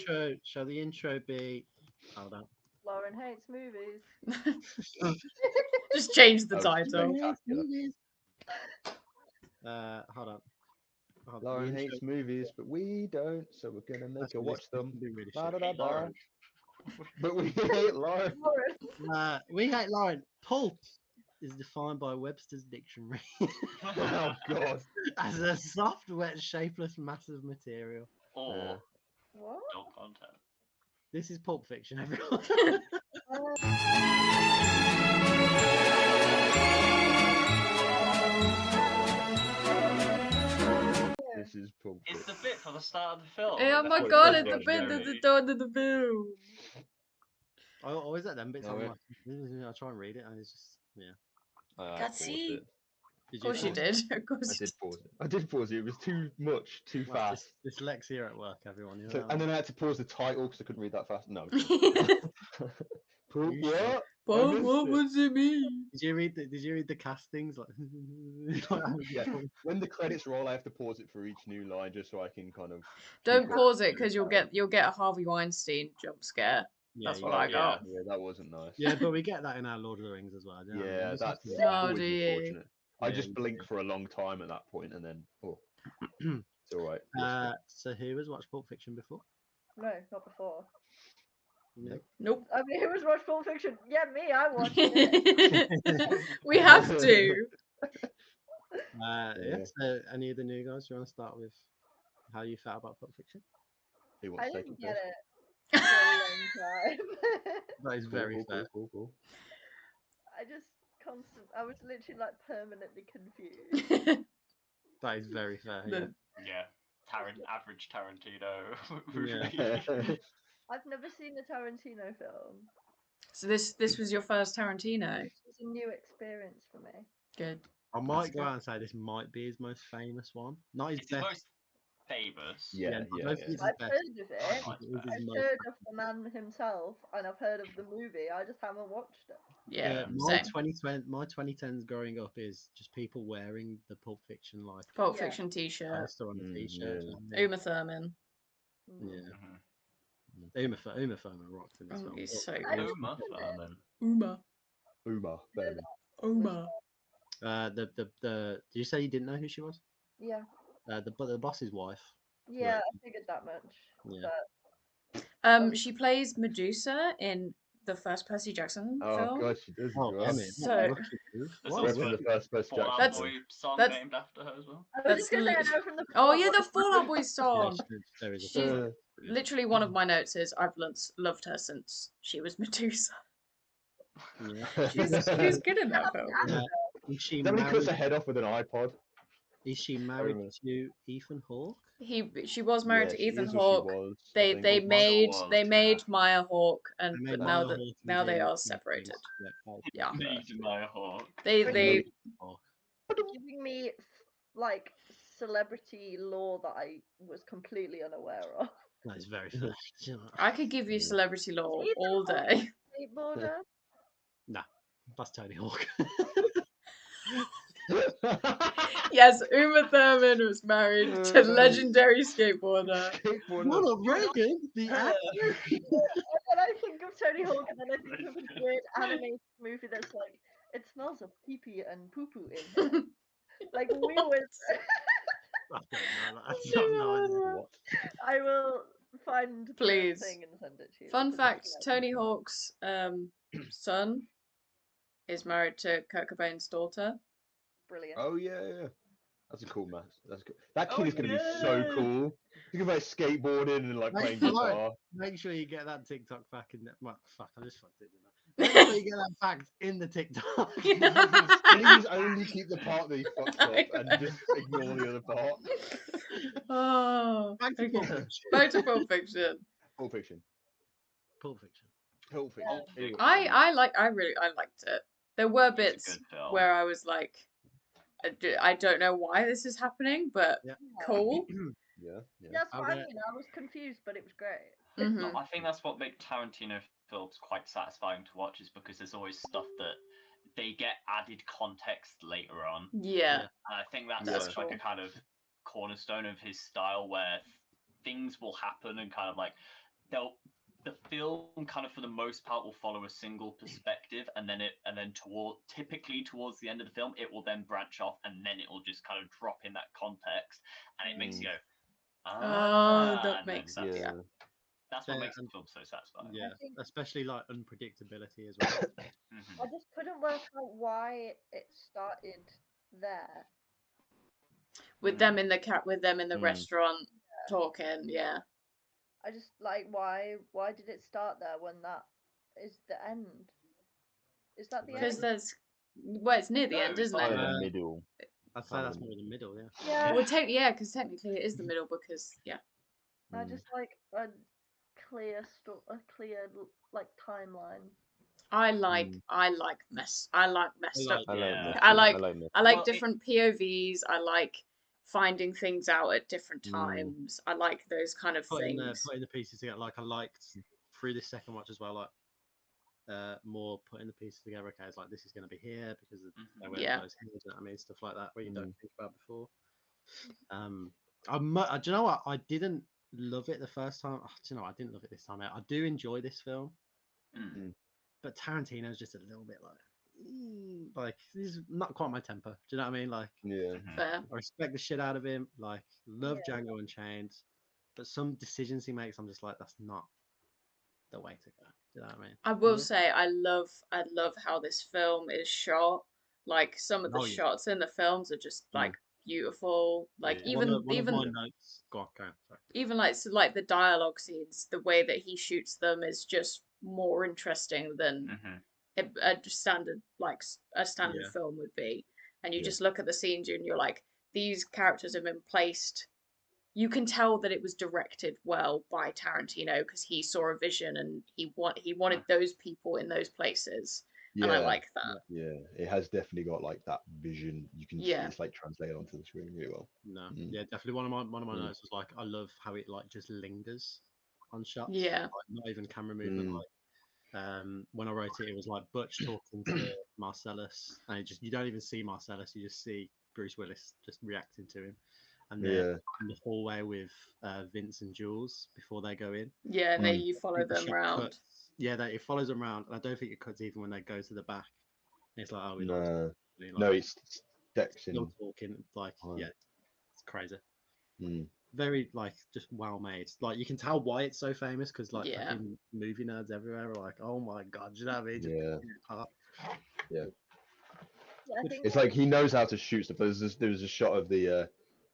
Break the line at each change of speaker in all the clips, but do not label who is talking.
intro. Shall the intro be? Hold on.
Lauren hates movies.
Just change the
Oh,
title.
spectacular.
Hold on. Hold on.
Lauren
The
hates
intro-
movies, but we don't, so we're gonna make her watch them.
This can be really
Da, da,
shit.
da, da.
Lauren.
But we hate Lauren.
Lauren.
We hate Lauren. Pulp is defined by Webster's dictionary
Oh God.
as a soft, wet, shapeless mass of material.
Or
What?
adult content.
This is Pulp Fiction, everyone.
This is Pulp
It's the
Fiction.
bit for the start of the film.
Oh
with
my
the
god,
whole
it's the bit at the
Jerry.
dawn of the film.
I always at them bits.
No,
I'm
it-
like, I try and read it, and it's just
I
Can't
paused
see.
it.
Did
Of course you
pause
did.
it?
Of course
I
you
did pause it. I did pause it. It was too much, too
That's
fast.
dyslexia at work, everyone. You
So,
know?
and then I had to pause the title because I couldn't read that fast. No.
did.
Pulp
You
what?
Bob,
missed
what
it.
was it mean?
Did you read the castings? Like,
Yeah. When the credits roll, I have to pause it for each new line just so I can kind of.
Don't
keep up
pause
with
it because you'll get a Harvey Weinstein jump scare.
Yeah,
That's
you
what
got
I
it.
got.
Yeah, that wasn't nice.
Yeah, but we get that in our Lord of the Rings as well. don't we?
Yeah,
We just have
that's
to-
Oh,
always
do you?
unfortunate. I
Yeah,
just
you
blink
do.
for a long time at that point, and then it's all right.
So who has watched Pulp Fiction before?
No, not before.
No.
Nope.
I mean, who has watched Pulp Fiction? Yeah, me. I watched it.
We have to.
Yeah.
Yeah.
So any of the new guys? Do you want to start with how you felt about Pulp Fiction?
Who
I
wants to take
didn't
it
get
first?
it for a long time.
That is very fair.
Cool.
I just I was literally like permanently confused.
That is very fair. Yeah.
The-
Yeah. Average Tarantino.
Yeah.
movie.
I've never seen a Tarantino film.
So this was your first Tarantino.
It's a new experience for me.
Good.
I might go out and say this might be his most famous one. Not his
It's the
best.
most famous.
Yeah.
I don't think it's his
I've
best.
heard of it.
Oh,
It is his
I've
most-
heard of the man himself, and I've heard of the movie. I just haven't watched it.
Yeah.
my
Same.
2010s growing up is just people wearing the Pulp Fiction like
Pulp
Yeah.
Fiction T-shirt.
poster on the t-shirt.
yeah.
Uma Thurman.
Yeah.
Mhm.
Uma Thurman rocked in this
Oh,
film.
he's so
I
good.
just
Uma
love it.
Thurman.
Uma.
Uma Thurman.
Uma.
The did you say you didn't know who she was?
Yeah,
The boss's wife.
yeah, I figured that much.
Yeah.
But
She plays Medusa in the first Percy Jackson
Oh
film.
God, she does.
Oh,
as well.
Emmett.
So-
What a rookie move.
There's
What a
Went
also
from
rookie.
the first
Fall Out
Jackson.
Boy song
that's-
named after her as well.
I was just gonna say I
That's
know from the.
Oh yeah,
Boy.
the Fall Out Boy
Yeah,
song.
there is a
She's-
song.
Literally, one of my notes is I've loved her since she was Medusa.
Yeah.
She's good in that film.
Is she
Somebody cuts
married?
her head off with an iPod.
Is she married
remember.
to Ethan Hawke?
She was married
Yeah,
to
she
Ethan
is or she
Hawke.
was, I
They
think.
they
Mother
made
was,
they
yeah.
made Maya Hawke, and
They
but
made
now
Maya
that
Hawke
now they
into
are separated. Yeah.
Need my Hawk.
They
Oh,
Giving me like celebrity lore that I was completely unaware of.
that is very fair.
I could give you celebrity lore all day.
Skateboarder.
That's Tony Hawk.
Yes, Uma Thurman was married to legendary skateboarder.
Skateboarder.
Ronald Reagan, the actor.
And then I think of Tony Hawk, and then I think of a weird animated movie that's like, it smells of pee pee and poo poo in here. Like we was.
I don't know. That's not no idea.
What?
I will find
Please.
the thing and send it to you.
Fun
because
fact:
it's
Tony Hawk's son is married to Kurt Cobain's daughter.
brilliant.
Oh yeah. That's a cool match. That's cool. That kid
Oh,
is gonna be so
yeah.
cool. Think about skateboarding and like playing
Right.
guitar.
Make sure you get that TikTok fact in there. Well, fuck, I just fucked it. Didn't I? Make sure you get that fact in the TikTok.
Please only keep the part that he fucks up and just ignore the other part.
Oh,
Back to Pulp
okay.
Fiction.
Back to Pulp Fiction.
Pulp Fiction.
Pulp Fiction.
Pulp Fiction.
Pulp Fiction.
I liked it. There were
It's a
bits
good film.
where I was like, I don't know why this is happening, but
Yeah.
cool.
Yeah.
That's
Are
what I
there-
mean. I was confused, but it was great.
Mhm.
I think that's what makes Tarantino films quite satisfying to watch, is because there's always stuff that they get added context later on.
Yeah.
And I think that's
That's
just like
cool.
a kind of cornerstone of his style, where things will happen and kind of like the film kind of for the most part will follow a single perspective, and then typically towards the end of the film it will then branch off, and then it will just kind of drop in that context, and it makes you go,
Oh, that
and then
makes
that's,
Yeah.
that's what
Yeah,
makes the
and-
film so satisfying.
Yeah,
think-
especially like unpredictability as well.
Mhm.
I just couldn't work out why it started there.
with them in the
Mm.
restaurant talking. Yeah,
I just like why did it start there when that is the end? Is that the
because
end?
there's it's near the
No,
end,
it's
isn't
Kind
it?
of
Uh,
the middle.
I'd say
Kind
that's
of.
more the middle, yeah.
Yeah.
Well, because technically it is the middle because
I
Mm.
just like a clear like timeline.
I like
Mm.
messed up.
like-
I like
Yeah.
mystery.
I like
mystery.
I like
Well,
different POVs. I like finding things out at different
Mm.
times. I like those kind of
putting
things.
the pieces together. Like I liked through this second watch as well. Like more putting the pieces together. Okay, it's like this is going to be here because of the way
Yeah.
it goes here. Do you know what I mean? Stuff like that where you don't
Mm.
think about before. Do you know what? I didn't love it the first time. Oh, do you know what? I didn't love it this time out. I do enjoy this film,
Mm.
but Tarantino's just a little bit like this is not quite my temper. Do you know what I mean? Like
Yeah.
Mhm.
Fair.
I respect the shit out of him. Like love
Yeah.
Django Unchained, but some decisions he makes, I'm just like, that's not the way to go. Do you know what I mean?
I will
Yeah.
say I love how this film is shot. Like some of the
Oh, yeah.
shots in the films are just like beautiful. Like
Yeah.
even
one of my
even
notes. Go on, sorry.
even like the dialogue scenes, the way that he shoots them is just more interesting than
Mhm.
a standard a standard
Yeah.
film would be. And you
Yeah.
just look at the scenes and you're like, these characters have been placed. You can tell that it was directed well by Tarantino because he saw a vision and he wanted those people in those places, and I
Yeah.
like that.
Yeah. It has definitely got like that vision. You can see
Yeah.
it's like translated onto the screen really well.
No,
Mm.
yeah, definitely one of my
Mm.
notes was like, I love how it like just lingers on shots.
Yeah.
Like, not even camera movement.
Mm.
Like when I wrote it, it was like Butch talking to Marcellus, and you don't even see Marcellus, you just see Bruce Willis just reacting to him, and then
Yeah.
in the hallway with Vince and Jules before they go in.
Yeah, and then
Mm.
you
I
follow
think the
them
shot
around.
cuts. Yeah, it follows them around, and I don't think it cuts even when they go to the back. It's like, oh, we lost.
No.
Like,
No, it's Dex
still
and.
talking. Like,
Wow.
yeah, it's crazy.
Mm.
Very like just well made. Like you can tell why it's so famous because like
Yeah.
fucking movie nerds everywhere are like, oh my god, do you know what I mean? Just
Yeah.
picking it apart.
Yeah, I think
It's like he knows how to shoot stuff. There's a shot of the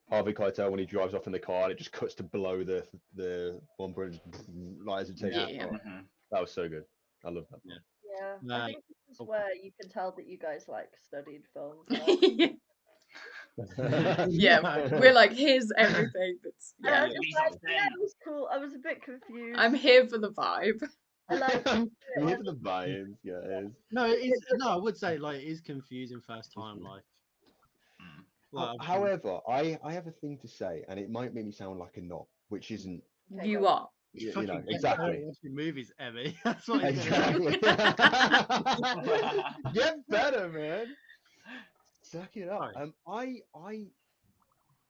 Harvey Keitel when he drives off in the car and it just cuts to below the bumper and just like as it takes off.
Yeah.
Oh,
Mhm.
that was so good. I love that.
Yeah.
yeah, I think this is
okay.
where you can tell that you guys like studied films.
Yeah, we're like, here's everything that's
And I
yeah.
was
Please
just like,
don't
yeah,
say.
it was cool. I was a bit confused.
I'm here for the vibe.
I like
I'm
it.
here for the buy-ins, guys.
No, it is. No, I would say like it is confusing first time. Like,
Mm.
obviously-
However, I have a thing to say, and it might make me sound like a knob, which isn't.
Okay,
You
go on.
are.
you
You
fucking
know,
get better
exactly.
at watching movies, Emmy. That's what you're
Exactly. Get better, man. Suck it up.
Sorry.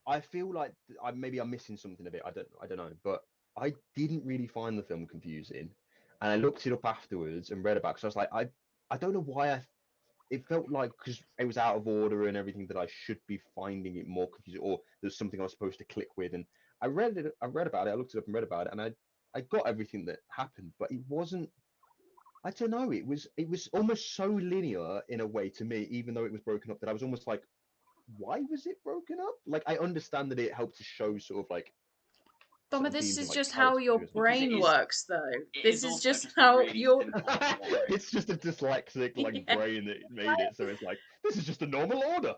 I feel like I'm missing something of it. I don't know, but I didn't really find the film confusing, and I looked it up afterwards and read about it, because I was like, I don't know why it felt like because it was out of order and everything that I should be finding it more confusing, or there's something I was supposed to click with. And I read about it, I looked it up and read about it, and I got everything that happened, but it wasn't. I don't know. It was almost so linear in a way to me, even though it was broken up, that I was almost like, why was it broken up? Like I understand that it helped to show sort of like.
But
certain
this
themes
is
and, like,
just how your
characters.
brain
is-
works, though.
It
This is
also
just
a
how
really
your
simple story.
It's just a dyslexic like
Yeah.
brain that made it, so it's like this is just a normal order.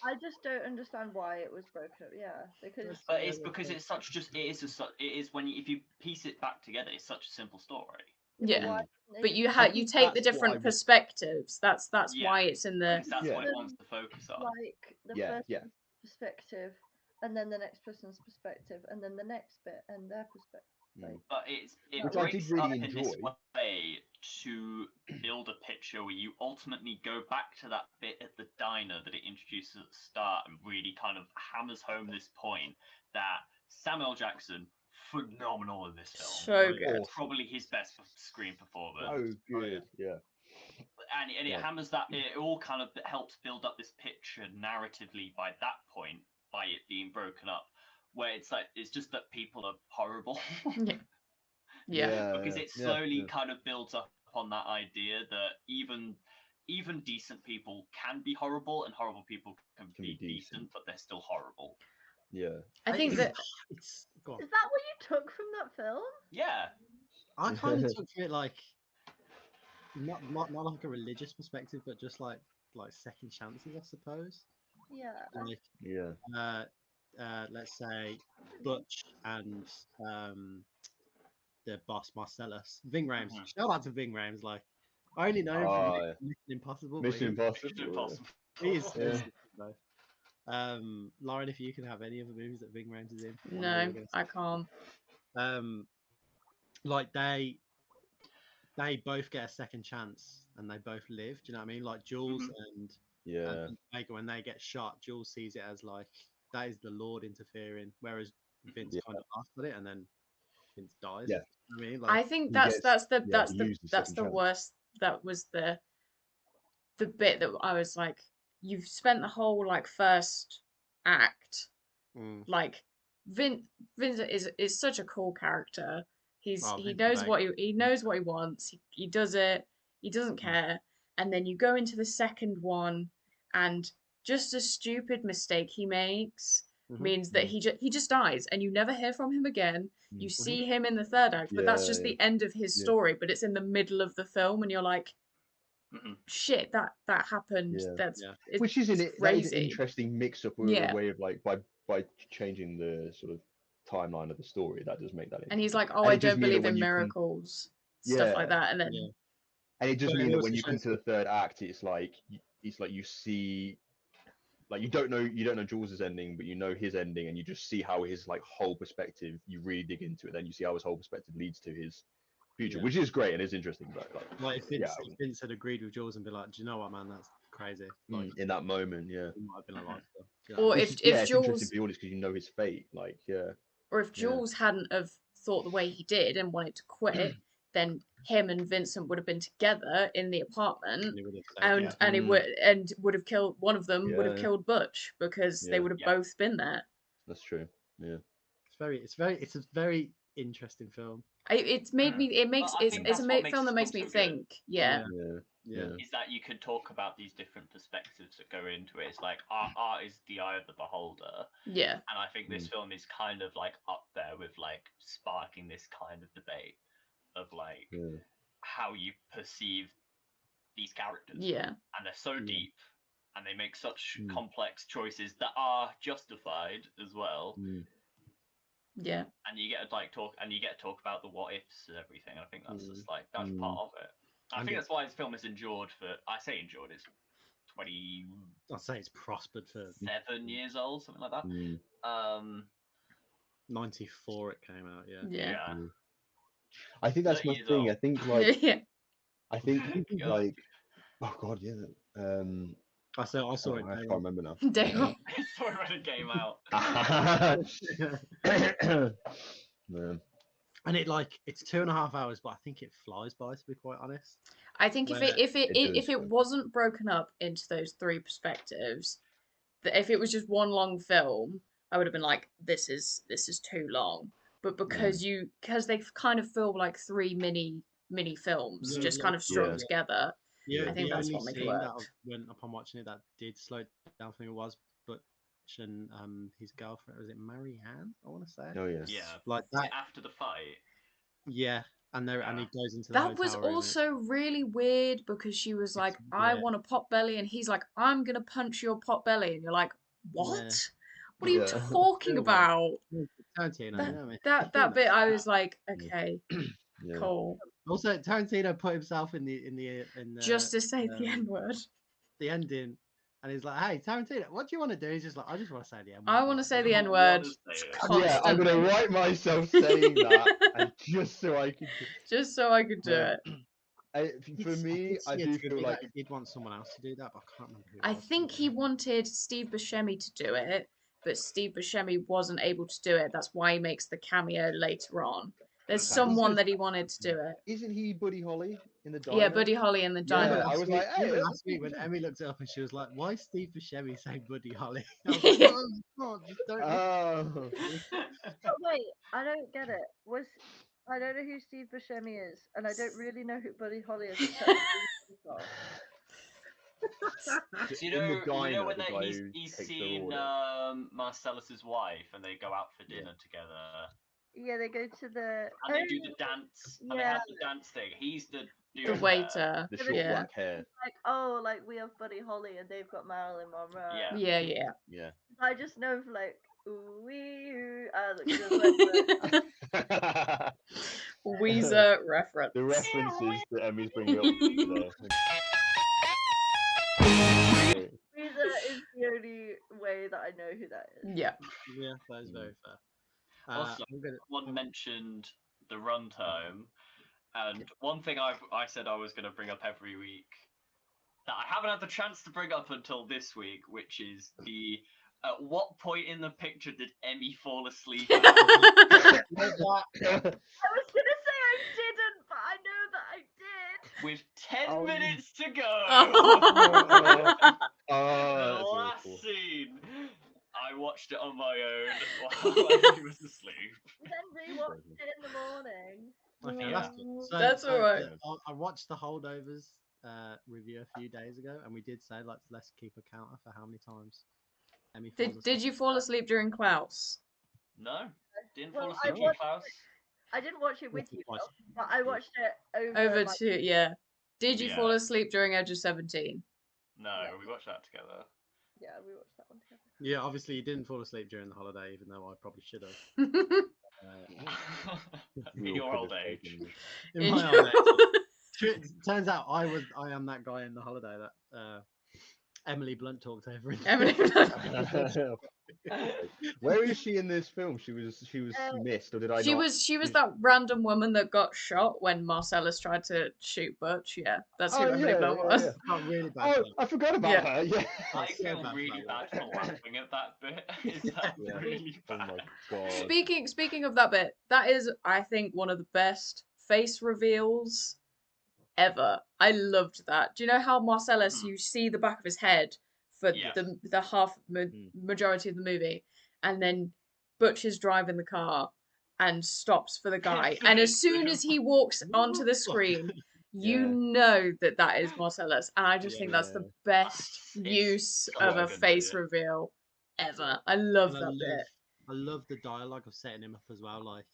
I just don't understand why it was broken up. Yeah, because
But it's because it's such just it is when if you piece it back together, it's such a simple story.
Yeah.
why
But
didn't
you
I
you
think
take the
that's what I
different
was-
perspectives. That's
Yeah.
why it's in the
Because that's
Yeah.
what it wants to focus on.
like the
Yeah,
first
yeah.
person's perspective, and then the next person's perspective, and then the next bit and their perspective.
But it
Which I
breaks
did really
up in this
enjoy.
way to build a picture where you ultimately go back to that bit at the diner that it introduces at the start and really kind of hammers home this point that Samuel Jackson phenomenal in this film.
So
Like,
good.
It's probably his best screen performance.
So good. Yeah.
And it
Yeah.
hammers that, it all kind of helps build up this picture narratively by that point, by it being broken up, where it's like, it's just that people are horrible.
Yeah.
Because it
yeah,
slowly
yeah.
kind of builds up on that idea that even decent people can be horrible, and horrible people can be decent, but they're still horrible.
Yeah.
I think that
it's go on.
Is that what you took from that film?
Yeah.
I kind of took from it like not like a religious perspective, but just like second chances, I suppose.
Yeah.
Like
Yeah.
let's say Butch and the boss Marcellus, Ving Rhames.
Mhm.
Shout out to Ving Rhames. Like I only know him from Mission Impossible.
Mission
but
Impossible.
Mission Impossible.
he is
Yeah.
both. Lauren, if you can have any other movies that Ving Rhames is in, what
no,
are we gonna
I can't.
like they both get a second chance and they both live. Do you know what I mean? Like Jules and
Yeah.
Vega, when they get shot, Jules sees it as like that is the Lord interfering, whereas Vince kind of laughed at it and then Vince dies.
Yeah.
You know what I mean,
I
like
think
he
that's
gets-
the
yeah,
that's
he
the
used the
that's
second
the
chance.
worst. That was the bit that I was like, you've spent the whole like first act
mm.
like Vincent is such a cool character. He
Vince
knows
Vega.
what he knows what he wants. He does it. He doesn't care. And then you go into the second one, and just a stupid mistake he makes means that he just dies, and you never hear from him again. You see him in the third act, but that's just
Yeah.
the end of his story. But it's in the middle of the film, and you're like, shit, that happened.
Yeah.
That's
Yeah.
it's
Which is that is an
crazy.
interesting mix up
Yeah.
a way of like by changing the sort of timeline of the story. That does make that.
And he's like, oh,
And
I
it does
don't
mean that
believe
when
in
you come-
miracles, stuff like that. And then
Yeah.
And it does
But
mean
it
that
also
when you come
shows
to the third act, it's like you see, like you don't know Jules's ending, but you know his ending, and you just see how his like whole perspective. You really dig into it, then you see how his whole perspective leads to his future,
Yeah.
which is great and is interesting. But
Like if Vince had agreed with Jules and be like, do you know what, man, that's crazy. Like
in that moment, yeah.
he might have been alive still. Do you
or
know what I mean?
if
It's interesting
Jules
for the audience because you know his fate. Like, yeah.
or if Jules hadn't have thought the way he did and wanted to quit, then him and Vincent would have been together in the apartment,
And he would have said, yeah.
and it would have killed one of them. Would have killed Butch because they would have both been there.
That's true. Yeah.
It's a very interesting film.
It's made me. It makes
But I think
it's a
that's what makes
film that
this
makes
film
me
so good.
think. Yeah.
Yeah.
Is that you could talk about these different perspectives that go into it. It's like art is the eye of the beholder,
Yeah.
and I think this film is kind of like up there with like sparking this kind of debate of like how you perceive these characters.
Yeah.
And they're so deep, and they make such complex choices that are justified as well.
Yeah.
And you get to talk about the what ifs and everything. I think that's just like that's part of it. I think that's why this film has endured for. I say endured is 20.
I'd say it's prospered for
7 years old, something like that.
94 it came out. Yeah.
Yeah.
I think that's
30
my
years
thing.
old.
I think like
Yeah.
I think
God.
like oh god, yeah.
I saw it.
I can't remember now.
Damn.
Sorry when it came out.
Man.
And it's 2.5 hours, but I think it flies by, to be quite honest.
I think if
does,
it wasn't broken up into those three perspectives, that if it was just one long film, I would have been like, this is too long. But because they kind of feel like three mini films, just kind of strung together.
Yeah,
I think
the
that's
only
what makes it
scene that
work.
when upon watching it that did slow it down, I think it was Butch and his girlfriend, was it Marianne? I want to say.
Oh yeah.
Yeah.
Like that.
After the fight.
Yeah, and he goes into the
That was
hotel room
also really weird because she was like, I want a pot belly, and he's like, I'm gonna punch your pot belly, and you're like, what?
Yeah.
What are you talking about?
Tarantino, you know what I mean?
That bit, I was like, okay,
Yeah.
cool.
Also, Tarantino put himself in the
Just to say the N-word.
the ending, and he's like, "Hey, Tarantino, what do you want to do?" He's just like, "I just want to say the N-word."
I want to say the N-word constantly.
Yeah, I'm gonna write myself saying that, and just so I can.
Just so I could do it.
For me, I do feel like
he'd want someone else to do that, but I can't remember who.
I think he wanted Steve Buscemi to do it but Steve Buscemi wasn't able to do it. That's why he makes the cameo later on. There's
Okay.
someone that he wanted to do it.
Isn't he Buddy Holly in the diner?
Yeah, Buddy Holly in the
Yeah,
diner.
I was like, hey,
even
that's
last week when
Steve
Emmy looked it up and she was like, "Why is Steve Buscemi saying Buddy Holly?" I was like, "No, it's not. Just don't."
Oh.
But wait, I don't get it. I don't know who Steve Buscemi is, and I don't really know who Buddy Holly is except for the song.
Do you
In the
know,
diner,
when
the guy who
he's
takes their
seen
order.
Marcellus's wife and they go out for dinner together
Yeah, they go to the.
and they do the dance and they
yeah.
have the dance thing. He's the dude
The
there.
waiter.
The short
Yeah.
black hair.
Like, oh, like we have Buddy Holly and they've got Marilyn Monroe.
Yeah.
Yeah, yeah.
Yeah.
I just know for like ooh wee ooh. Like,
Weezer reference.
The references that Emmy's bringing up today.
Weezer is the only way that I know who that is.
Yeah.
Yeah, that is very fair.
Also,
I'm gonna-
one mentioned the runtime, and one thing I said I was going to bring up every week that I haven't had the chance to bring up until this week, which is at what point in the picture did Emmy fall asleep?
I was gonna say I didn't, but I know that I did.
With 10
Oh,
minutes to go.
Oh,
The
that's
last
awful.
scene. I watched it on my own while Emmy was asleep.
Then rewatched it in the morning.
Okay,
Yeah.
That's all right.
I watched the holdovers review a few days ago, and we did say let's keep a counter for how many times Emmy.
Did you fall asleep during Klaus?
No, didn't
Well,
fall
I
asleep to
watched
Klaus.
I didn't watch it with
Watched it
you,
twice.
though, but I watched it
Over
like,
to yeah. Did you
Yeah.
fall asleep during Edge of 17?
No,
Yeah.
we watched that together.
yeah, we watched that one together.
Yeah, obviously you didn't fall asleep during the holiday, even though I probably should have.
In your old age.
In my old age. Turns out I am that guy in the holiday that Emily Blunt talked over.
Emily
Where is she in this film? She was missed, or did I not?
She was that random woman that got shot when Marcellus tried to shoot Butch. Yeah, that's who Emily Blunt was.
Got really bad.
Oh,
film.
I forgot about
Yeah.
her. Yeah.
I
so
feel
bad for
really
that
bad for laughing at that bit. Is that
Yeah.
really
Oh
bad?
my god.
Speaking of that bit, that is, I think, one of the best face reveals ever. I loved that. Do you know how Marcellus, you see the back of his head for
Yes.
the majority of the movie, and then Butch is driving the car and stops for the guy, and as soon as he walks onto the screen, you
Yeah.
know that is Marcellus, and I just think that's the best
It's
use
such
of
a
a
good
face
bit.
reveal ever. I love
And
that bit.
I love the dialogue of setting him up as well. Like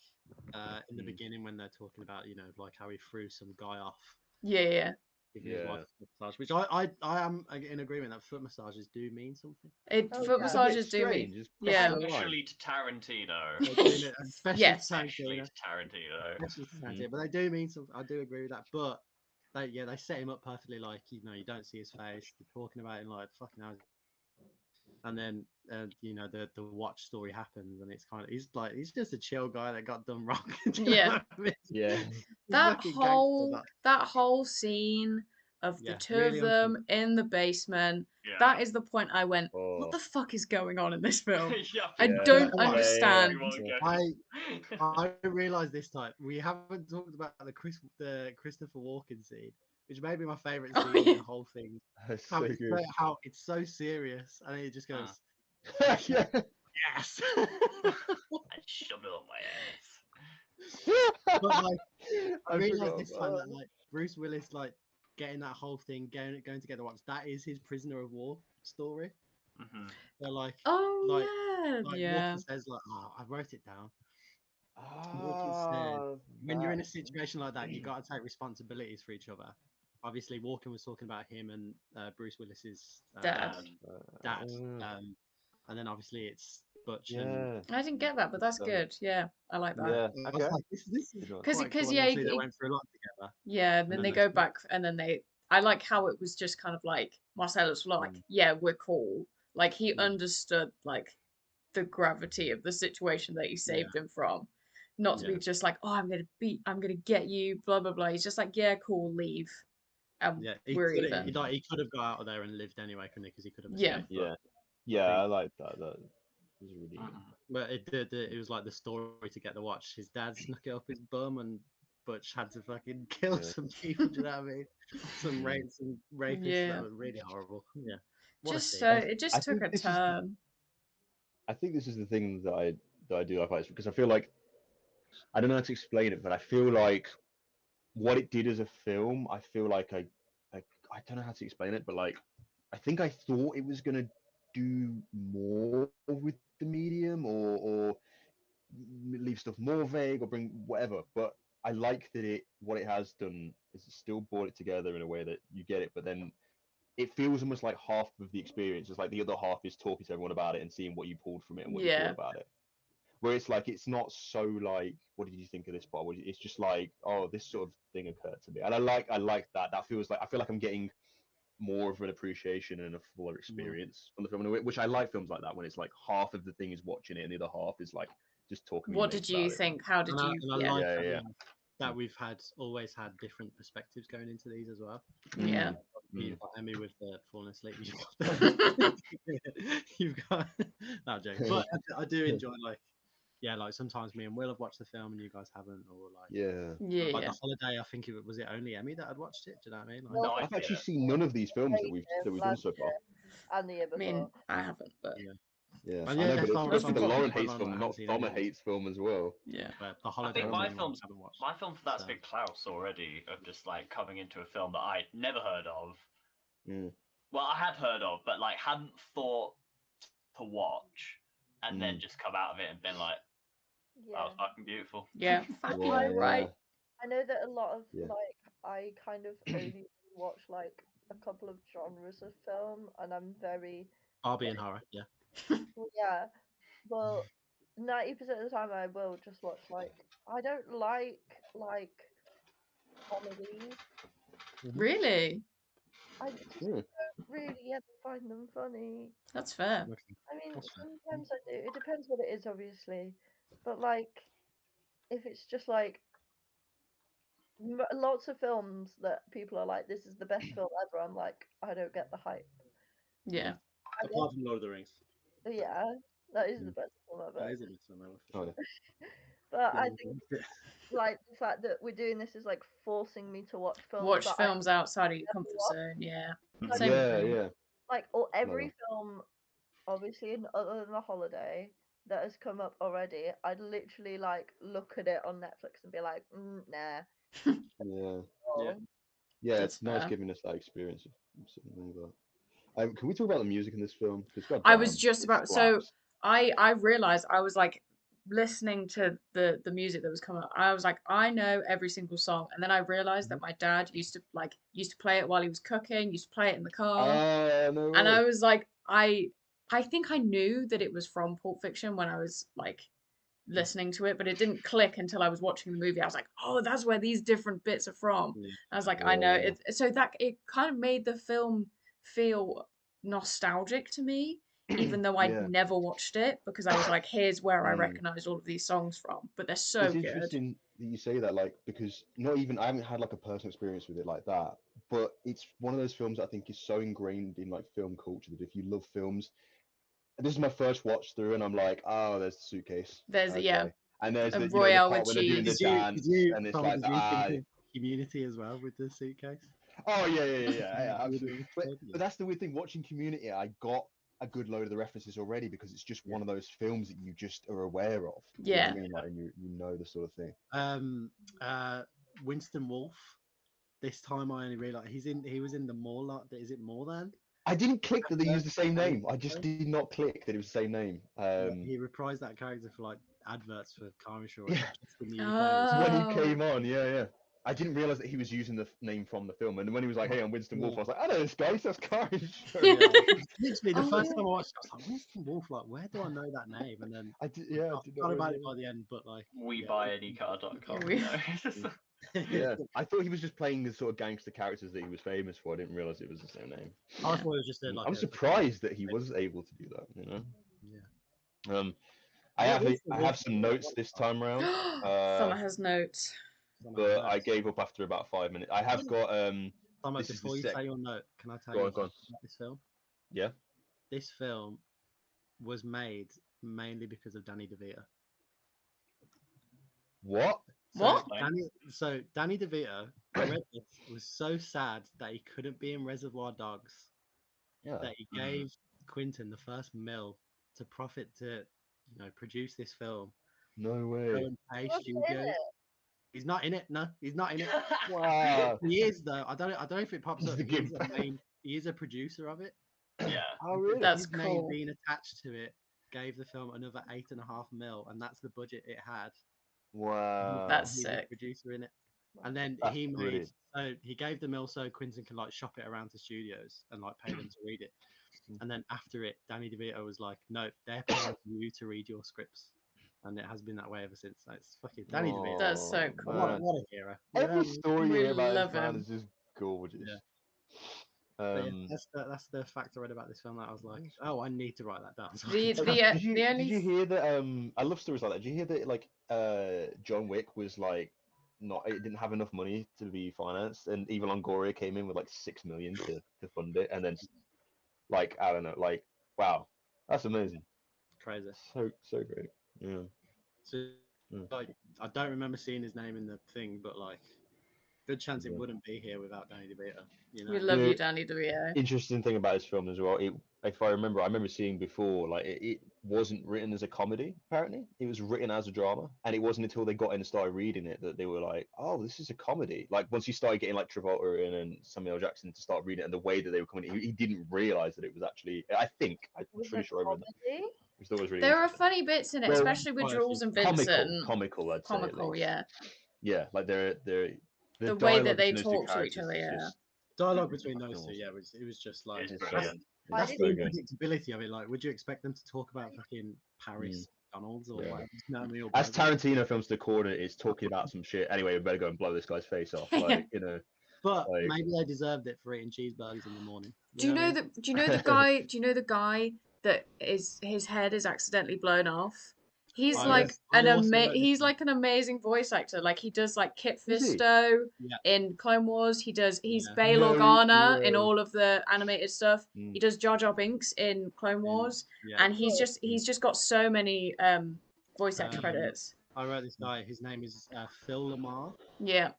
in the
Mm.
beginning when they're talking about, like how he threw some guy off,
Yeah.
giving his
Yeah.
wife a foot massage, which I am in agreement that foot massages do mean something.
Oh,
Foot
yeah.
massages do me.
Strange. It's
Yeah.
crossing the line.
Especially to Tarantino.
They do mean- especially
Yes.
Especially
Tarantino.
to Tarantino.
Especially Tarantino, but they do mean something. I do agree with that, but they set him up perfectly. Like you don't see his face. They're talking about him like fucking hell. And then the watch story happens, and it's kind of he's just a chill guy that got done wrong. Do you know
Yeah.
what I mean?
Yeah.
He's
That
fucking gangster,
that whole scene of the
Yeah,
two
really
of them in the basement,
Yeah.
that is the point I went,
Oh.
what the fuck is going on in this film?
Yeah,
I
Yeah.
don't
Yeah, yeah,
understand.
I realised this time we haven't talked about the Christopher Walken scene, which may be my favourite
Oh,
scene in
yeah.
the whole thing.
That's
How
so
it's,
good.
how it's so serious, and it just goes,
Yeah.
yes.
I shoved it up my ass.
But like, I
I
realised
forgot
this
about
time
that.
that like Bruce Willis getting that whole thing going to get the watch. That is his prisoner of war story.
Mhm.
They're like,
Oh,
like
yeah.
Walker says like, oh, I wrote it down.
Ah,
When you're in a
that-
situation like that, you got to take responsibilities for each other. Obviously, Walken was talking about him and Bruce Willis's
Dad.
dad.
Ah,
And then obviously it's Butch.
yeah.
I didn't get that, but that's good. Yeah, I like that.
Yeah.
And I was
Okay.
like, this is
Good one.
Because
quite cool. And
yeah,
obviously they went through a lot together.
yeah, and then
then
they
they
go
split.
back, and then I like how it was just kind of like Marcellus was like, yeah, we're cool. Like he understood like the gravity of the situation that he saved him from. Not to be
Yeah.
just like, oh, I'm gonna get you, blah blah blah. He's just like, yeah, cool, leave.
Yeah,
We're even.
he could have got out of there and lived anyway, couldn't he? Because he could have
Yeah.
escaped.
Yeah. Yeah, I like that. was really good.
Mhm.
But it was like the story to get the watch. His dad snuck it up his bum, and Butch had to fucking kill
Yeah.
some people. Do you know what I mean? Some rapists that
Yeah.
were really horrible. Yeah. What a
Just
scene.
so it
I
just took
think
a
this is
turn.
I think this is the thing that I do like about this because I feel like I don't know how to explain it, but I feel like what it did as a film, I feel like I don't know how to explain it, but like I think I thought it was gonna do more with the medium or leave stuff more vague or bring whatever. But I like that what it has done is it still brought it together in a way that you get it, but then it feels almost like half of the experience. It's like the other half is talking to everyone about it and seeing what you pulled from it and what you feel
Yeah.
about it. Where it's like it's not so like, what did you think of this part? It's just like, oh, this sort of thing occurred to me, and I like that. That feels like I feel like I'm getting more of an appreciation and a fuller experience from the film, which I like films like that when it's like half of the thing is watching it and the other half is like just talking with your
What
mates
did you
about it.
think? How did you?
And I
Yeah.
like
Yeah,
that,
yeah,
that we've always had different perspectives going into these as well.
Yeah.
You've got Emmy with the falling asleep. You've got no joke, but I do enjoy like sometimes me and Will have watched the film and you guys haven't, or like
yeah.
Yeah.
like
Yeah.
the holiday. I think was it only Emmy that had watched it? Do you know what I mean? Like,
Well,
No,
I've actually
yeah.
seen none of these films that we've done
last
so far.
year and the year
I mean,
before.
I haven't, but
yeah,
Yeah,
and
I know,
yeah,
but
as
it's
far
supposed
as
to
I'm
be the Lauren
concerned,
hates
I
film,
haven't
not
seen
Thomas
any of these.
hates film as well.
yeah.
But the
I
holiday
think
was the
my
only one
film,
I haven't watched.
my film for that's
So.
been Klaus already of just like coming into a film that I'd never heard of.
Mm.
Well, I had heard of, but like hadn't thought to watch, and then just come out of it and been like, that
Yeah.
was fucking beautiful.
Yeah. Fucking
Yeah,
right.
I know that a lot of
Yeah.
like I kind of only watch like a couple of genres of film, and I'm very
Barbie and horror, yeah.
yeah. Well, 90% of the time I will just watch like I don't like comedies.
Really?
I just
Yeah.
don't really ever find them funny.
That's fair.
Okay.
I mean,
That's fair.
sometimes I do. It depends what it is, obviously. But like, if it's just like lots of films that people are like, "This is the best film ever," I'm like, I don't get the hype.
Yeah.
I guess,
Apart from Lord of the Rings,
yeah, that is the
Mm.
best film
that
ever.
is a misnomer for
Oh,
sure.
yeah.
But
Yeah,
I think like the fact that we're doing this is like forcing me to watch films
Watch
that I
films outside of your
never
comfort
watch.
zone. Yeah.
Like,
Same with
Yeah,
me.
yeah.
like or
No,
every
no.
film, obviously, other than The Holiday that has come up already, I'd literally like look at it on Netflix and be like, nah.
Yeah.
Yeah.
Oh.
Yeah,
That's
it's nice
fair.
giving us that experience of something like that. Can we talk about the music in this film? Because
I was
goddamn,
just
it
about so
slaps.
I realized I was like listening to the music that was coming up. I was like, I know every single song, and then I realized that my dad used to play it while he was cooking, used to play it in the car,
Ah, no
and I
way.
was like, I think I knew that it was from Pulp Fiction when I was like listening to it, but it didn't click until I was watching the movie. I was like, oh, that's where these different bits are from.
Yeah.
I was like, I know
Yeah.
it. So that it kind of made the film feel nostalgic to me, even though I'd
Yeah.
never watched it, because I was like, here's where I
Mm.
recognize all of these songs from. But they're so
It's
good.
interesting that you say that, like, because not even I haven't had like a personal experience with it like that, but it's one of those films that I think is so ingrained in like film culture that if you love films, this is my first watch through, and I'm like, oh, there's the suitcase.
There's yeah,
Okay. And there's
a
the the
royale with
part when they're doing the
cheese.
dance, and it's
Tom,
like
did you
ah.
think of Community as well with the suitcase?
Oh yeah,
With
absolutely.
the-
But that's the weird thing. Watching Community, I got a good load of the references already because it's just
Yeah.
one of those films that you just are aware of. You know
Yeah.
what I mean? Like, and you know the sort of thing.
Winston Wolfe. This time I only realized he was in the More lot. Is it More Than?
I didn't click that they used the same
And
name. I just did not click that it was the same name.
he reprised that character for like adverts for car insurance
Yeah,
just in the UK.
when he
Oh.
came on, yeah. I didn't realize that he was using the name from the film, and when he was like, "Hey, I'm Winston Wolfe," I was like, "I know this guy. He says car insurance."
Yeah, literally the
Oh,
first
yeah.
time I watched it, I was like, Winston Wolfe, like, where do I know that name? And then
I did not
forgot about it
really.
by the end, but like, yeah,
WeBuyAnycar.com.
We-
Yeah, I thought he was just playing the sort of gangster characters that he was famous for. I didn't realize it was the same name.
I thought it was just
I'm surprised that he was able to do that.
Yeah.
I
What is the
have
Wolf
some
thing?
notes this time round,
Summer has notes.
but I gave up after about 5 minutes. I have got
Summer,
this is the
before you
sec.
say your note, can I tell
Go
you
on, go on.
about this film?
Yeah.
This film was made mainly because of Danny DeVito.
What?
What?
So Danny DeVito, I read this, was so sad that he couldn't be in Reservoir Dogs
Yeah.
that he gave Quentin the first mill to profit to, produce this film.
No
Go
way.
and pay
What's in
studios.
it?
He's not in it. No, he's not in it.
Wow.
He is though. I don't know if it pops
He's
up.
the gimp.
He is a producer of it.
Yeah.
Oh, really?
That's
His name
cool.
being attached to it gave the film another 8.5 mil, and that's the budget it had.
Wow.
That's
He's
sick.
a producer in it. And then
That's
he made
brilliant.
so he gave the mill so Quentin can like shop it around to studios and like pay them to read it. And then after it, Danny DeVito was like, "No, they're paying you to read your scripts," and it has been that way ever since. So it's fucking Danny DeVito.
That's so
Oh,
cool.
man.
What a hero!
Every story you
We
hear about
love
this man
him.
is just gorgeous.
Yeah. But yeah,
Um,
that's the fact I read about this film that I was like, oh, I need to write that down. So I
The
can
the
tell-
the
did
only
you hear that? I love stories like that. Did you hear that? Like, John Wick was like, not, it didn't have enough money to be financed, and Eva Longoria came in with like 6 million to fund it, and then like, I don't know, like, wow, that's amazing.
Crazy.
So great. Yeah.
So
Mm.
like, I don't remember seeing his name in the thing, but like, good chance it
Yeah.
wouldn't be here without Danny DeVito.
we love
The
you, Danny DeVito.
interesting thing about this film as well, if I remember seeing before, like it wasn't written as a comedy. Apparently, it was written as a drama, and it wasn't until they got in and started reading it that they were like, "Oh, this is a comedy." Like once you started getting like Travolta in and Samuel L. Jackson to start reading it, and the way that they were coming, he didn't realize that it was actually. I'm
Was
pretty
it
sure I read that.
comedy?
Which I thought was really
There are
interesting.
funny bits in it,
Well,
especially with
quite a
Jules
few
and Vincent.
Comical, I'd say. At
Comical,
least.
yeah.
Yeah, like the
The way
dialogue
that they
between those two
talk to each
characters
other,
is
yeah.
just
Dialogue between
fucking
those two,
awesome.
yeah, it was just like
It's
It's so
brilliant.
good.
Why
that's
did
the
so good.
unpredictability of it. Like, would you expect them to talk about fucking Paris McDonald's or
Yeah.
whatever? No, me or
As
burgers?
Tarantino films to corner is talking about some shit. Anyway, we better go and blow this guy's face off. Like,
But
like
maybe they deserved it for eating cheeseburgers in the morning.
Do you
what I
know
mean?
the do you know the guy do you know the guy that is his head is accidentally blown off? He's
I
like
read- I also read this
he's
one.
like an amazing voice actor. Like he does like Kit
Is he?
Fisto
Yeah.
in Clone Wars. He's
Yeah.
Bail
No
Organa in
way.
all of the animated stuff.
Mm.
He does Jar Jar Binks in Clone Wars.
Yeah.
And he's just got so many voice actor
Um,
credits.
I wrote this guy. His name is Phil Lamar.
Yeah.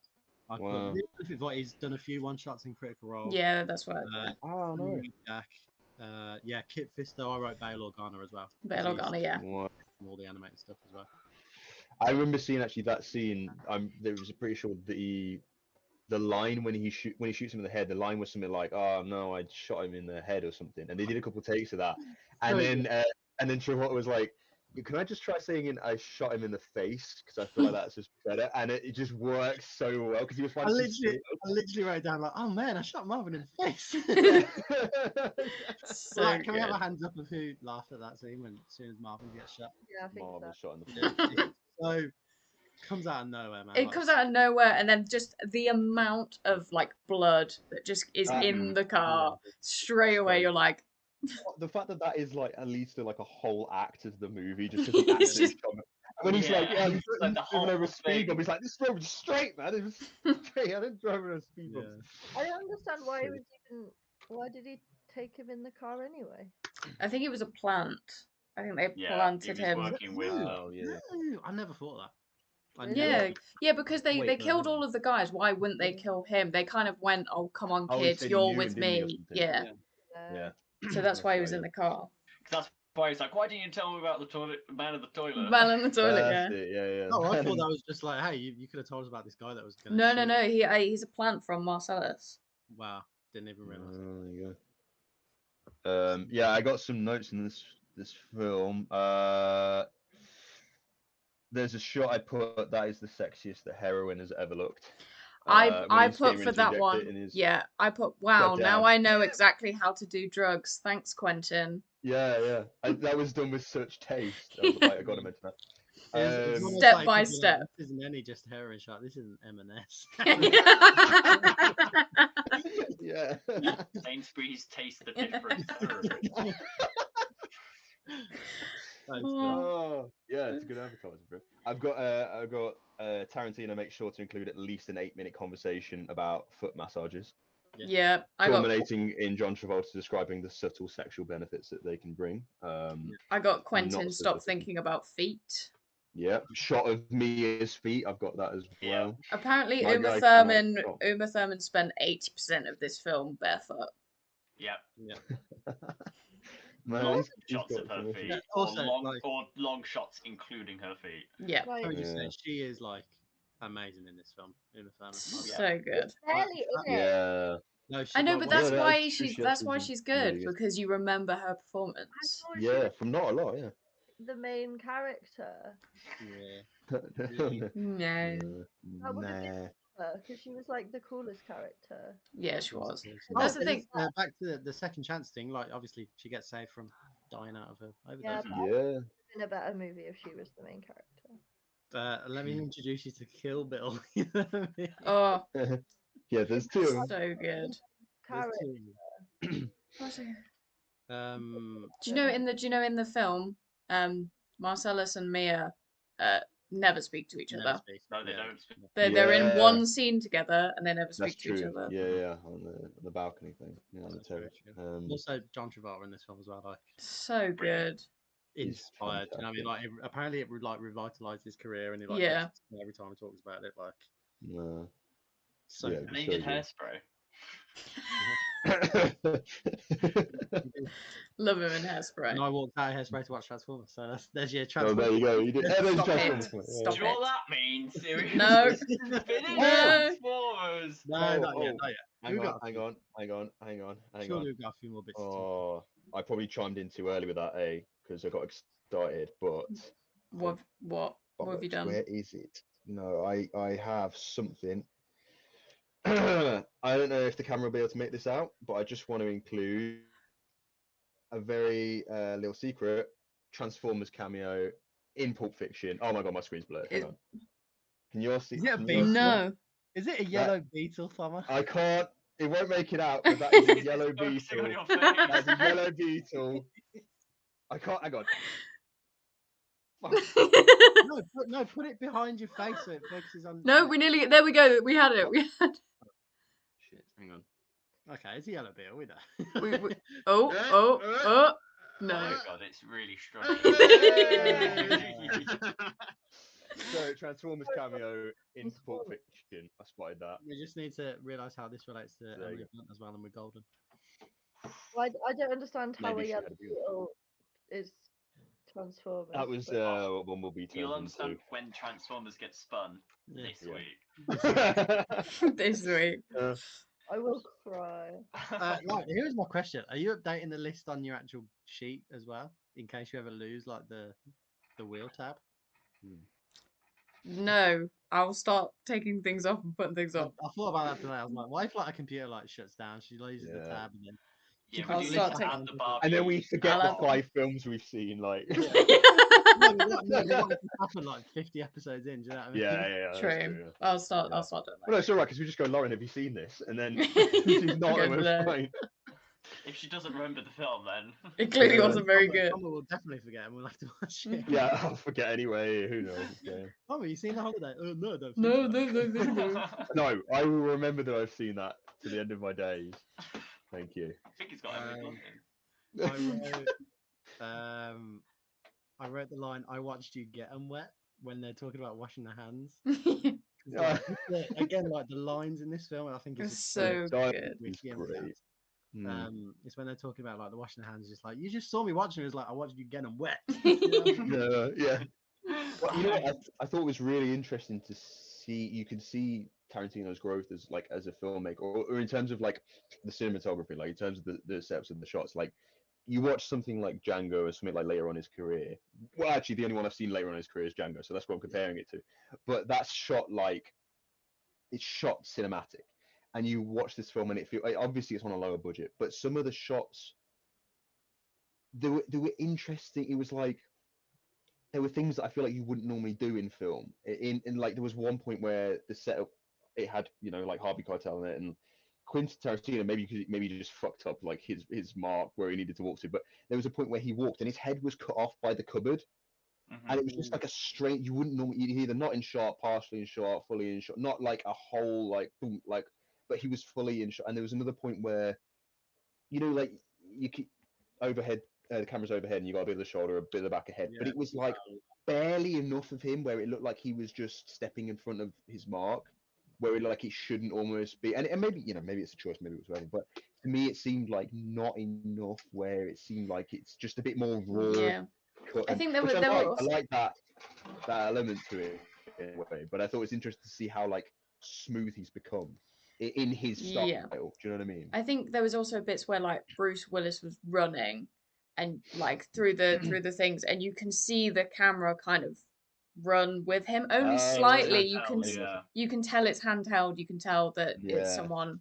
I put
Wow.
really prolific voice. He's done a few one shots in Critical Role.
Yeah, that's what I
Oh no.
Samuel Jack. Yeah, Kit Fisto. I wrote Bail Organa as well.
Bail
'cause he's
Organa, yeah.
Wow.
from all the animated stuff as well.
I remember seeing actually that scene. There was pretty sure the line when he shoots him in the head, the line was something like, "Oh no, I shot him in the head" or something. And they did a couple takes of that, and
Oh,
then Travolta was like, "Can I just try saying in I shot him in the face because I feel like that's just better," and it just works so well because he was
I
finding some
literally wrote down like, oh man, I shot Marvin in the face.
So
Right, can we have
good.
a hands up of who laughed at that scene when as soon as Marvin gets shot?
Yeah, I think
Marvin
so.
shot in the face.
Yeah, so comes out of nowhere, man.
It
like,
comes out of nowhere, and then just the amount of like blood that just is in the car straight away. You're like,
The fact that is like at least like a whole act of the movie, just because the
It's
accident
just-
shot. And when he's like,
Yeah,
he's
it's like the
moving over a
whole
speed
thing.
bump, he's like, this road was straight, man. It was straight. I didn't drive on a speed bump.
Yeah.
I don't understand why he
Silly.
was even. Why did he take him in the car anyway?
I think it was a plant. I think they
Yeah,
planted
he was
him.
working with.
Oh, yeah.
No, I never thought that. I
Really?
Yeah,
never-
yeah, because they
Wait,
killed
no.
all of the guys. Why wouldn't they kill him? They kind of went, "Oh, come on,
Oh, he
kids,
said he
you're
knew him,
with
didn't he, or
me."
something?
Yeah.
Yeah.
So that's why he
right,
was in
yeah.
the car.
That's why he's like, why didn't you tell me about the toilet, man in the toilet?
Man in the toilet.
That's
Yeah.
it, yeah.
Oh, I thought that was just like, hey, you could have told us about this guy that was going
No, no, no. He's a plant from Marcellus.
Wow, didn't even realize.
Oh, there you go. Yeah, I got some notes in this film. There's a shot I put that is the sexiest the heroine has ever looked. When
I
he's
put
getting
for
ready to
that
inject
one.
it in his-
Yeah, I put. Wow, now
Goddamn.
I know exactly how to do drugs. Thanks, Quentin.
Yeah. That was done with such taste. I was like, I gotta mention that.
It's almost
Step
like
by
it could be
step.
Like, this isn't any just heroin shot. This isn't M&S.
Yeah.
Sainsbury's taste the difference.
Oh, yeah, it's a good advertising, bro. I've got Tarantino makes sure to include at least an 8-minute conversation about foot massages.
Yeah, I got
culminating in John Travolta describing the subtle sexual benefits that they can bring.
Quentin
Not so
stop
difficult.
thinking about feet.
Yeah, shot of Mia's feet. I've got that as
Yeah.
well.
Apparently,
My
Uma
guy
Thurman
cannot
Uma Thurman spent 80% of this film barefoot.
Yeah.
Man,
Lots
he's
of shots
got
of her
some
feet,
issues.
Yeah,
or
also,
long
like-
or long shots including her feet.
Yeah,
Like,
I was just
Yeah.
saying, she is like amazing in this film. Uma Thurman.
so good.
barely in it.
Yeah.
No, she,
I know,
like,
but
when-
that's
Yeah,
why
that's true,
she's
she
that's
actually
why
is
she's
really
good
good.
because you remember her
I
performance.
thought she
Yeah,
was
from not a lot, yeah.
the main character.
Yeah.
No.
That would have
Nah.
Because she was like the coolest character.
Yeah, she was.
Oh,
That's the thing.
Back to the second chance thing. Like, obviously, she gets saved from dying out of her overdose.
Yeah,
Mhm.
but it
Yeah.
would have been a better movie if she was the main character.
Let me introduce you to Kill Bill. You know what I mean?
Oh,
Yeah, there's two of them.
so good.
There's
Character.
two of them.
Do you know in the film, Marcellus and Mia never speak to each
Never
other.
speak.
No, they
Yeah.
don't.
They're in
Yeah.
one scene together and they never
That's
speak to each
true.
other.
Yeah, on the balcony thing. Yeah, on the
That's very
terrace.
true. Also, John Travolta in this film as well. Like,
So good.
He's
inspired. You know what I mean? Like, apparently, it would like revitalize his career, and he like
Yeah.
gets every time he talks about it. Like, so
Yeah,
And they
so
did
good.
hairspray.
Love him in Hairspray.
And I walked out of Hairspray to watch Transformers. So there's your
Oh,
Transformers.
there you go. You did. Oh, there's
Stop
Transformers.
it.
Yeah.
Stop
Do you know
it.
what that means? Seriously?
No.
Finish
No.
Transformers.
No,
Oh,
not yet,
oh.
not yet.
Hang
We've
on,
got a few.
hang on.
Surely we've got a few more bits. to talk
Oh, I probably chimed in too early with that, because I got excited, but
What have you
bollocks,
done?
where is it? No, I have something. I don't know if the camera will be able to make this out, but I just want to include a very little secret Transformers cameo in Pulp Fiction. Oh my god, my screen's blurred. Hang on. Can you all see?
Is it a
can you all see that?
No.
Is it a yellow beetle, Thomas?
I can't. It won't make it out, but that is a
It's
yellow
focusing on
beetle.
your face.
That's a yellow beetle. I can't. Hang on. Fuck.
No, put it behind your face so it focuses on.
No, we nearly there we go. We had it. We had
Shit, hang on. Okay, it's a yellow beetle. We know.
oh no.
Oh my god, it's really struggling.
So Transformers cameo in Pulp Fiction. I spotted that.
We just need to realise how this relates to
There you
Emily
go.
Blunt as well, and we're golden.
Well, I don't understand how
Maybe
a
she
yellow
had a view.
beetle is Transformers.
That was
but-
what Bumblebee
You'll
turned
understand
into.
when Transformers get spun
Yeah.
this
Yeah.
week.
This week.
I will cry.
Right, here's my question: are you updating the list on your actual sheet as well, in case you ever lose like the wheel tab?
No, I'll start taking things off and putting things
I,
on.
I thought about that today. I was like, what if like a computer like shuts down? She loses the
Yeah.
tab, and then
Yeah,
I'll
we do
start
need to
taking-
add the Barbie.
And then we forget
I'll
the
have-
5 films we've seen. Like,
no, but what if it happened like 50 episodes in? Do you know what I mean?
yeah, that's
True.
true. Yeah.
I'll start
Yeah.
doing
Well, no, it's all right because we just go, Lauren, have you seen this? And then
that.
she's not,
Go
then
for
we're
that.
fine.
If she doesn't remember the film, then
It clearly
Yeah.
wasn't very
Thomas-
good.
Thomas will definitely forget, and we'll have to watch it.
Yeah, I'll forget anyway. Who knows? Yeah.
Oh, you seen the holiday? Oh no, I don't. Think
No,
so.
no.
No, I will remember that I've seen that to the end of my days. Thank you.
I think he's got Emily Blunt in.
I wrote the line, "I watched you get 'em wet" when they're talking about washing their hands.
Yeah.
Again, like the lines in this film, I think
It's
is
so
Dialogue
good.
is great.
It's when they're talking about like the washing their hands, just like you just saw me watching. It's like I watched you get 'em wet.
Yeah. Well, you know what I thought was really interesting to see. You could see Tarantino's growth as a filmmaker, or in terms of like the cinematography, like in terms of the steps and the shots. Like you watch something like Django or something like later on in his career. Well, actually, the only one I've seen later on in his career is Django, so that's what I'm comparing it to. But that's shot like it's shot cinematic, and you watch this film and obviously it's on a lower budget, but some of the shots they were interesting. It was like there were things that I feel like you wouldn't normally do in film. In like there was one point where the setup it had like Harvey Keitel in it, and Quentin Tarantino maybe he just fucked up like his mark where he needed to walk to. But there was a point where he walked and his head was cut off by the cupboard, and it was just like a straight. You wouldn't normally either not in shot, partially in shot, fully in shot, not like a whole like boom like. but he was fully in shot. And there was another point where, like you keep overhead, the camera's overhead, and you got a bit of the shoulder, a bit of the back of head, but it was like barely enough of him where it looked like he was just stepping in front of his mark, where it looked like it shouldn't almost be. And maybe maybe it's a choice, maybe it was wrong, but to me it seemed like not enough where it seemed like it's just a bit more raw.
Yeah.
Cut,
I think there
which
were
I like that element to it in a way, but I thought it was interesting to see how like smooth he's become in his style.
Yeah.
Do you know what I mean?
I think there was also bits where like Bruce Willis was running and like through the things, and you can see the camera kind of run with him only slightly. You can tell it's handheld. You can tell that it's someone,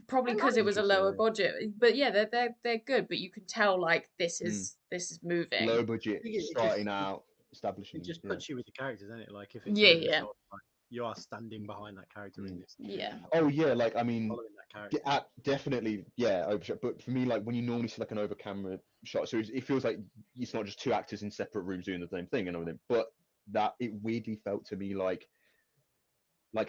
probably because it was a lower budget. But yeah, they're good. But you can tell like this is moving.
Low budget, starting out, establishing.
It just puts you with the characters, isn't it? Like if it's
yeah.
Like, you are standing behind that character in this.
Yeah.
Oh yeah, like I mean,
following that character.
definitely, yeah, overshot. But for me, like when you normally see like an over camera shot, so it feels like it's not just two actors in separate rooms doing the same thing and everything. But that it weirdly felt to me like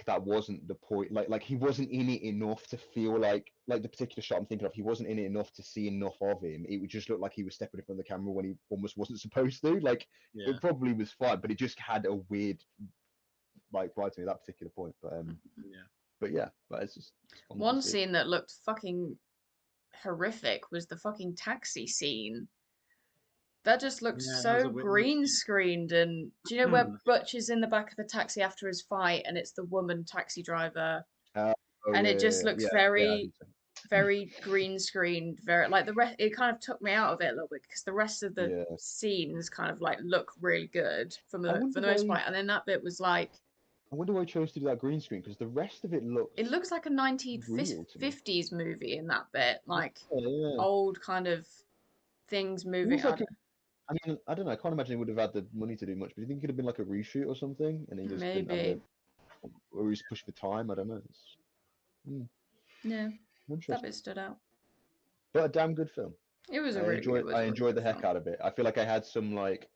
that wasn't the point. Like he wasn't in it enough to feel like the particular shot I'm thinking of. He wasn't in it enough to see enough of him. It would just look like he was stepping in front of the camera when he almost wasn't supposed to. Like it probably was fine, but it just had a weird like vibe to me at that particular point. But it's just
one scene that looked fucking horrific was the fucking taxi scene. That just looked so green screened. And do you know where Butch is in the back of the taxi after his fight, and it's the woman taxi driver, and it just looks very green screened, very like the rest. It kind of took me out of it a little bit because the rest of the scenes kind of like look really good for the most part, and then that bit was like.
I wonder why I chose to do that green screen because the rest of it looks.
It looks like a 1950s movie in that bit, like old kind of things moving.
I mean, I don't know. I can't imagine he would have had the money to do much, but do you think it could have been like a reshoot or something, and he just didn't have it, or he was pushed for time? I don't know.
Yeah, that bit stood out.
But a damn good film.
It was
I enjoyed the heck out of it. I feel like I had some like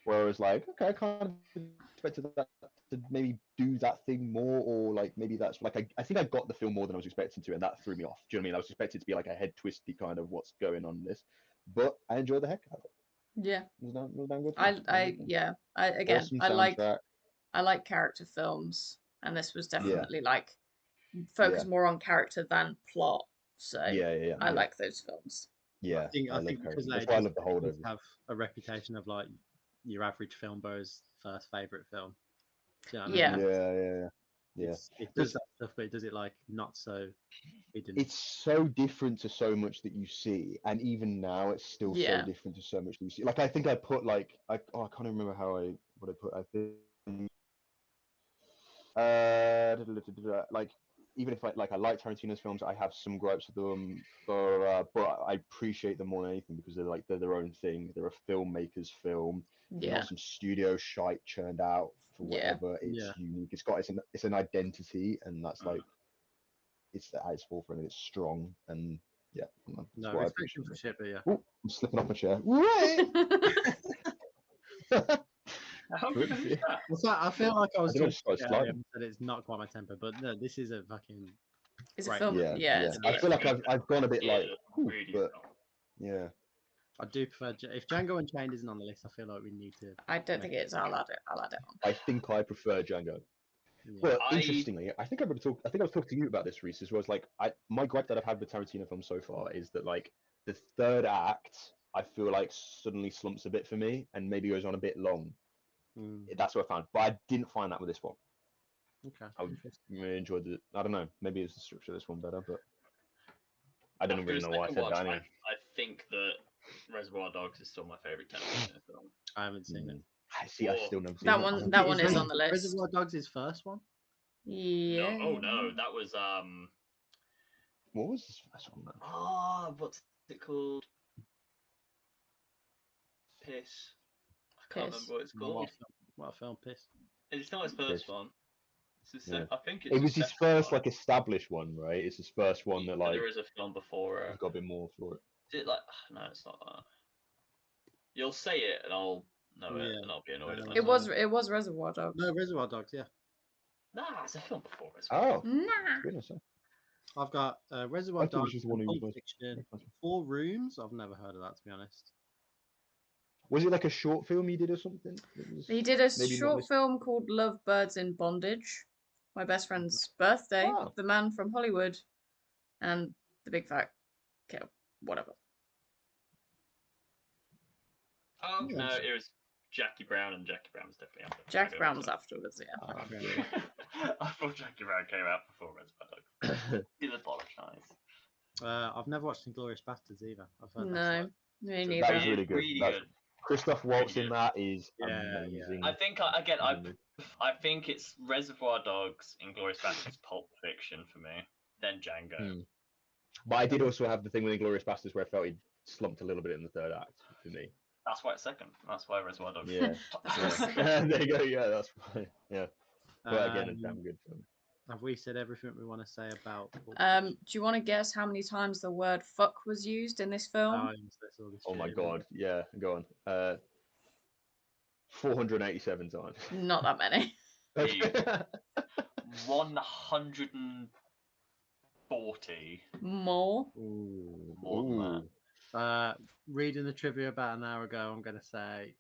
where I was like, okay, I kind of expected that to maybe do that thing more, or like maybe that's like I think I got the film more than I was expecting to, and that threw me off. Do you know what I mean? I was expected to be like a head twisty kind of what's going on in this, but I enjoyed the heck out of it.
Yeah,
it was damn good.
I like character films, and this was definitely like focused more on character than plot. So I like those films.
Yeah,
I think because
that's why I love the Holdovers.
Have a reputation of like your average film bro's first favorite film. You know what I mean? Yeah. It does that stuff, but it does it like not so hidden.
It's so different to so much that you see, and even now it's still so different to so much that you see. Like I think I put like I can't even remember what I put. I think like even if I like Tarantino's films, I have some gripes with them, but I appreciate them more than anything because they're their own thing. They're a filmmaker's film. They're not some studio shite churned out for whatever. It's unique. It's an identity, and that's like it's at its forefront. And it's strong, and
no, respect for shit, but
Ooh, I'm slipping off my chair. Right.
I feel like I was talking about it, that it's not quite my temper, but no, this is a fucking.
It's a film.
I feel like I've gone a bit like, but yeah.
I do prefer if Django Unchained isn't on the list. I feel like we need to.
I don't think it is. I'll add it on.
I think I prefer Django. Yeah. Well, interestingly, I think I was talking to you about this, Reese, as well. As like, my gripe that I've had with Tarantino films so far is that like the third act, I feel like suddenly slumps a bit for me and maybe goes on a bit long. That's what I found, but I didn't find that with this one.
Okay.
I really enjoyed it. I don't know. Maybe it's the structure of this one better, but I don't really know why I said that. Anyway.
I think that Reservoir Dogs is still my favorite Tarantino film.
I haven't seen it.
I still never seen
that one. That one is on the list.
Reservoir Dogs is first one.
Yeah.
No, that was
What was his first one? Then?
Oh, what's it called? Piss. I can't remember what it's called.
What film? Piss.
It's not his first one. It's his I think
it was his first like established one, right? It's his first one that like
there is a film before it.
He's got a bit more for it.
Is it like no, it's not that. You'll say it and I'll know it and I'll be annoyed.
It was Reservoir Dogs.
No, Reservoir Dogs, yeah.
Nah, it's a film before Reservoir.
Oh, nah. Goodness.
I've got Reservoir
I thought it was
Dogs,
just one
and
who was
Pulp
nice.
Fiction, Four Rooms. I've never heard of that, to be honest.
Was it like a short film he did or something?
He did a
maybe not
short
listed.
film called Love Birds in Bondage, My Best Friend's Birthday,
Oh.
The Man from Hollywood, and The Big Fat Kill. Whatever.
Oh
Yeah.
no, it was Jackie Brown, and Jackie Brown was definitely after.
Jackie Brown was afterwards, yeah.
I thought Jackie Brown came out before Reservoir Dogs. Did apologise.
I've never watched Inglourious Bastards either. I've heard
No, me neither.
That was really good.
Really
That's,
good.
Christoph Waltz
Really
in
good.
that is
Yeah,
amazing.
I think I think it's Reservoir Dogs, Inglourious Bastards, Pulp Fiction for me, then Django.
But I did also have the thing with Inglourious Basterds where I felt he slumped a little bit in the third act for me.
That's why it's second. That's why Reservoir Dogs.
Yeah. There you go. Yeah, that's why. Yeah. But again, a damn good film.
Have we said everything we want to say about?
Do you want to guess how many times the word "fuck" was used in this film?
Oh my god. Yeah. Go on. 487 times.
Not that many.
140.
More.
More than that.
Reading the trivia about an hour ago, I'm going to say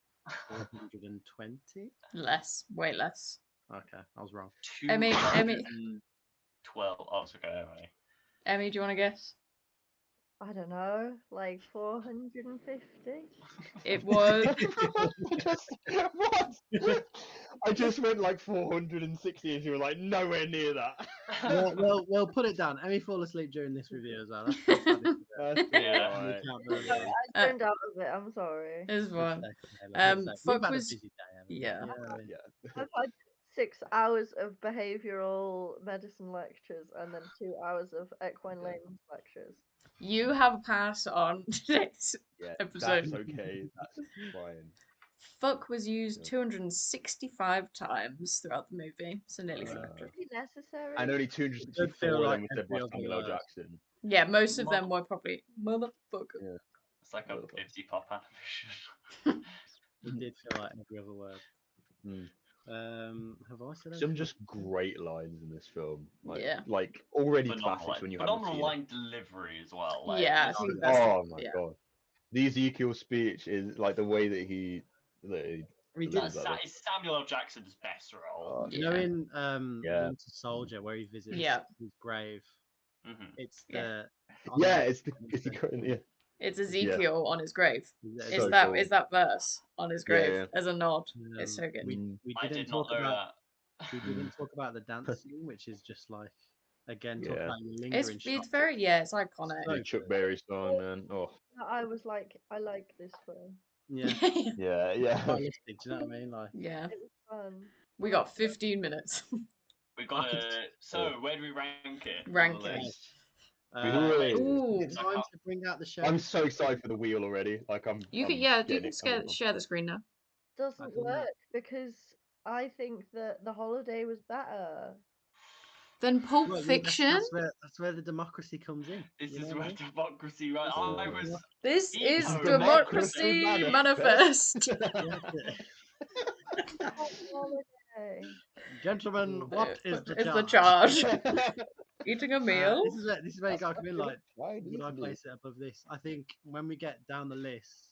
420.
Less. Way less.
Okay, I was wrong.
Emmy.
212. Oh, it's okay. Anyway.
Emmy, do you want to guess?
I don't know, like 450.
It was.
What? I just went like 460 and you were like nowhere near that.
Well, put it down. Emmy fall asleep during this review as well.
That's
Yeah.
alright.
I turned out of it. I'm sorry.
It's fun.
Fuck
Fuck was.
busy day.
Yeah.
I've had 6 hours of behavioural medicine lectures and then 2 hours of equine layman's lectures.
You have a pass on today's
Yeah,
episode.
that's okay. That's fine.
Fuck was used 265 times throughout the movie, so nearly 300.
Really necessary.
And only
It does
264
feel
of
like
them were said by
every other
Samuel L.
word.
Jackson.
Yeah, most of them were probably motherfucker.
Yeah.
It's like a 50 pop animation.
It did feel like every other word.
Mm.
Have I said
Some
anything?
just great lines in this film. Like,
Yeah.
like already
Phenomenal,
classics when you haven't
phenomenal
seen
line delivery as well. Like,
Yeah, I
it's-
think
it.
that's.
Oh my
yeah.
god. The Ezekiel speech is like the way that he
We
delivers
did.
that.
it's Samuel L. Jackson's best role.
You know, in
Yeah.
Winter Soldier, where he visits
Yeah.
his grave,
Mhm.
it's
Yeah.
the
Yeah, it's the yeah.
It's Ezekiel on his grave.
Is
Is
So
that
cool.
is that verse on his grave
yeah.
as a nod? It's so good.
We
I
didn't
did not
talk
know
about
that.
we didn't talk about the dance scene, which is just like again talk
Yeah.
about your lingering
It's
shots.
very it's iconic.
So
The Chuck
good.
Berry song, man. Oh,
I was like, I like this film.
Yeah,
yeah, yeah.
stylistic, do you know what I mean? Like,
Yeah.
It was fun.
We got 15 minutes.
We got
I could-
to. So, where do we rank it? on
Rank
the
it.
list?
wait,
Ooh.
is it time to bring out the show.
I'm so excited for the wheel already. Like
You can
getting it coming on.
share the screen now.
Doesn't
don't know.
work because I think that The Holiday was better.
Then Pulp
Well, yeah,
Fiction.
that's where the democracy comes in.
This
you
is
know
where
what I mean?
democracy, right? I was.
This
Ego
is
Democracy
Democracy
Manifest.
Manifest.
Holiday.
Gentlemen, what is the
It's
charge?
the charge. Eating a meal.
This is where you got to come in. Like,
Why
would I place it above this? I think when we get down the list,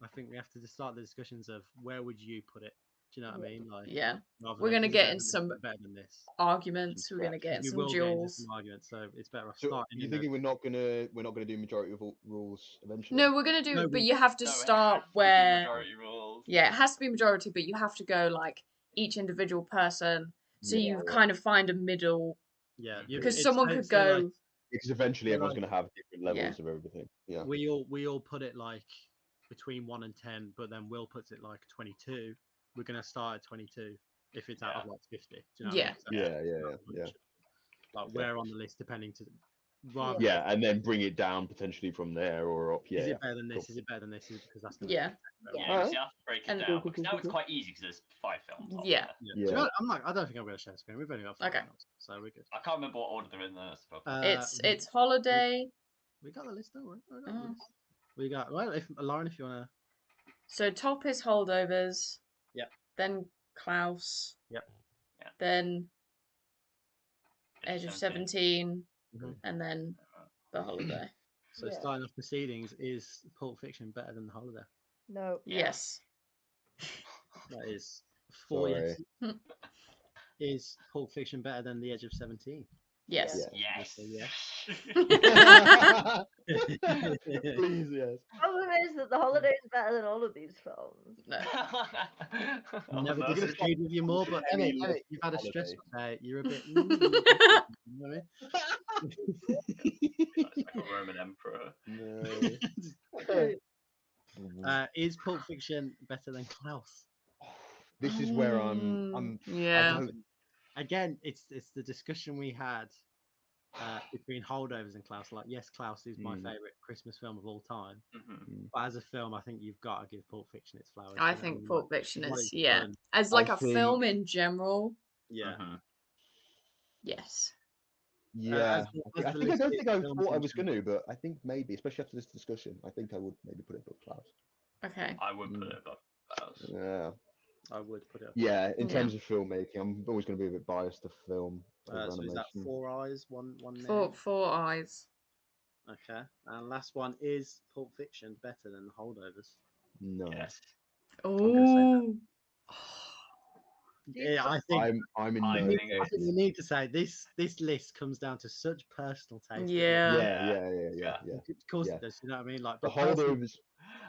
I think we have to start the discussions of where would you put it. Do you know what I mean? Like,
Yeah.
rather
We're
than,
gonna
is it
get
better
in
than this,
some
is it better than this.
arguments. We're gonna get in
We
some
will get into
duels.
some arguments, so it's better off
So,
starting.
you
in
thinking we're not gonna do majority of rules eventually?
No, we're gonna do,
No,
but
we-
you have to
No, it
start
has to be
where.
Majority rules.
Yeah, it has to be majority, but you have to go like each individual person, so you
Yeah.
kind of find a middle.
Yeah,
Because
it's-
someone
so-
could
so,
go.
like,
Because eventually
So,
everyone's
like-
gonna have different levels of everything. Yeah.
we all put it like between 1 and 10, but then Will puts it like 22. We're gonna start at 22 if it's out of like 50. Do you know what I
Yeah.
mean? So
Yeah.
like where on the list, depending to rather.
Yeah, and then bring it down potentially from there or up. Yeah.
Is
yeah.
it better than this?
Cool.
Is it better than this? Is it because that's the
Yeah.
Yeah,
Alright.
you have to break it
And-
down.
Cool,
Because
cool,
now it's
cool.
quite easy because there's 5 films. on
Yeah.
there.
Yeah.
Yeah.
So I don't think I'm gonna share the screen. We've only got 5
Okay.
films, so we're good.
I can't remember what order they're in there. So
It's Holiday.
We got the list, don't worry. We got the
Oh.
list. We got well. If Lauren, if you wanna.
So top is Holdovers.
Yep.
Then Klaus.
Yep.
Yeah.
Then Edge of 17. and then The Holiday.
So
Yeah.
starting off proceedings, is Pulp Fiction better than The Holiday?
No.
Yes.
That is 4
Sorry.
yes. Is Pulp Fiction better than The Edge of 17?
Yes.
Yes.
Please, yes.
Problem is that The Holiday is better than all of these films.
No.
Never
no.
disagreed with you more, but
Any
Emmett, you've had a
Holiday.
stressful day. You're a bit. You know what I mean?
It's like a Roman emperor.
No.
Is Pulp Fiction better than Klaus?
This is where I
Yeah.
don't.
Again, it's the discussion we had between Holdovers and Klaus. Like, yes, Klaus is my favorite Christmas film of all time, but as a film, I think you've got to give Pulp Fiction its flowers.
I
you know what
think
mean?
Pulp
Like,
Fiction
what
is,
it's
yeah.
done.
As like
I
a
think-
film in general,
Yeah.
yes.
Yeah,
as the
I don't
list
think I
films
thought I
in
was
general.
going to, but I think maybe, especially after this discussion, I think I would maybe put it above Klaus.
Okay.
I would put it above Klaus.
Yeah,
I would put it up.
yeah. In
Yeah.
terms of filmmaking, I'm always going to be a bit biased to film over
So is that
animation.
4 eyes, one name?
Four eyes.
Okay. And last one, is Pulp Fiction better than The Holdovers?
No,
Yes.
Oh.
Yeah, I think
I'm in
I
no
think
I think you need to say this list comes down to such personal taste.
Yeah.
Yeah.
Of course
yeah.
it does. You know what I mean? Like,
The
but personally,
Holdovers.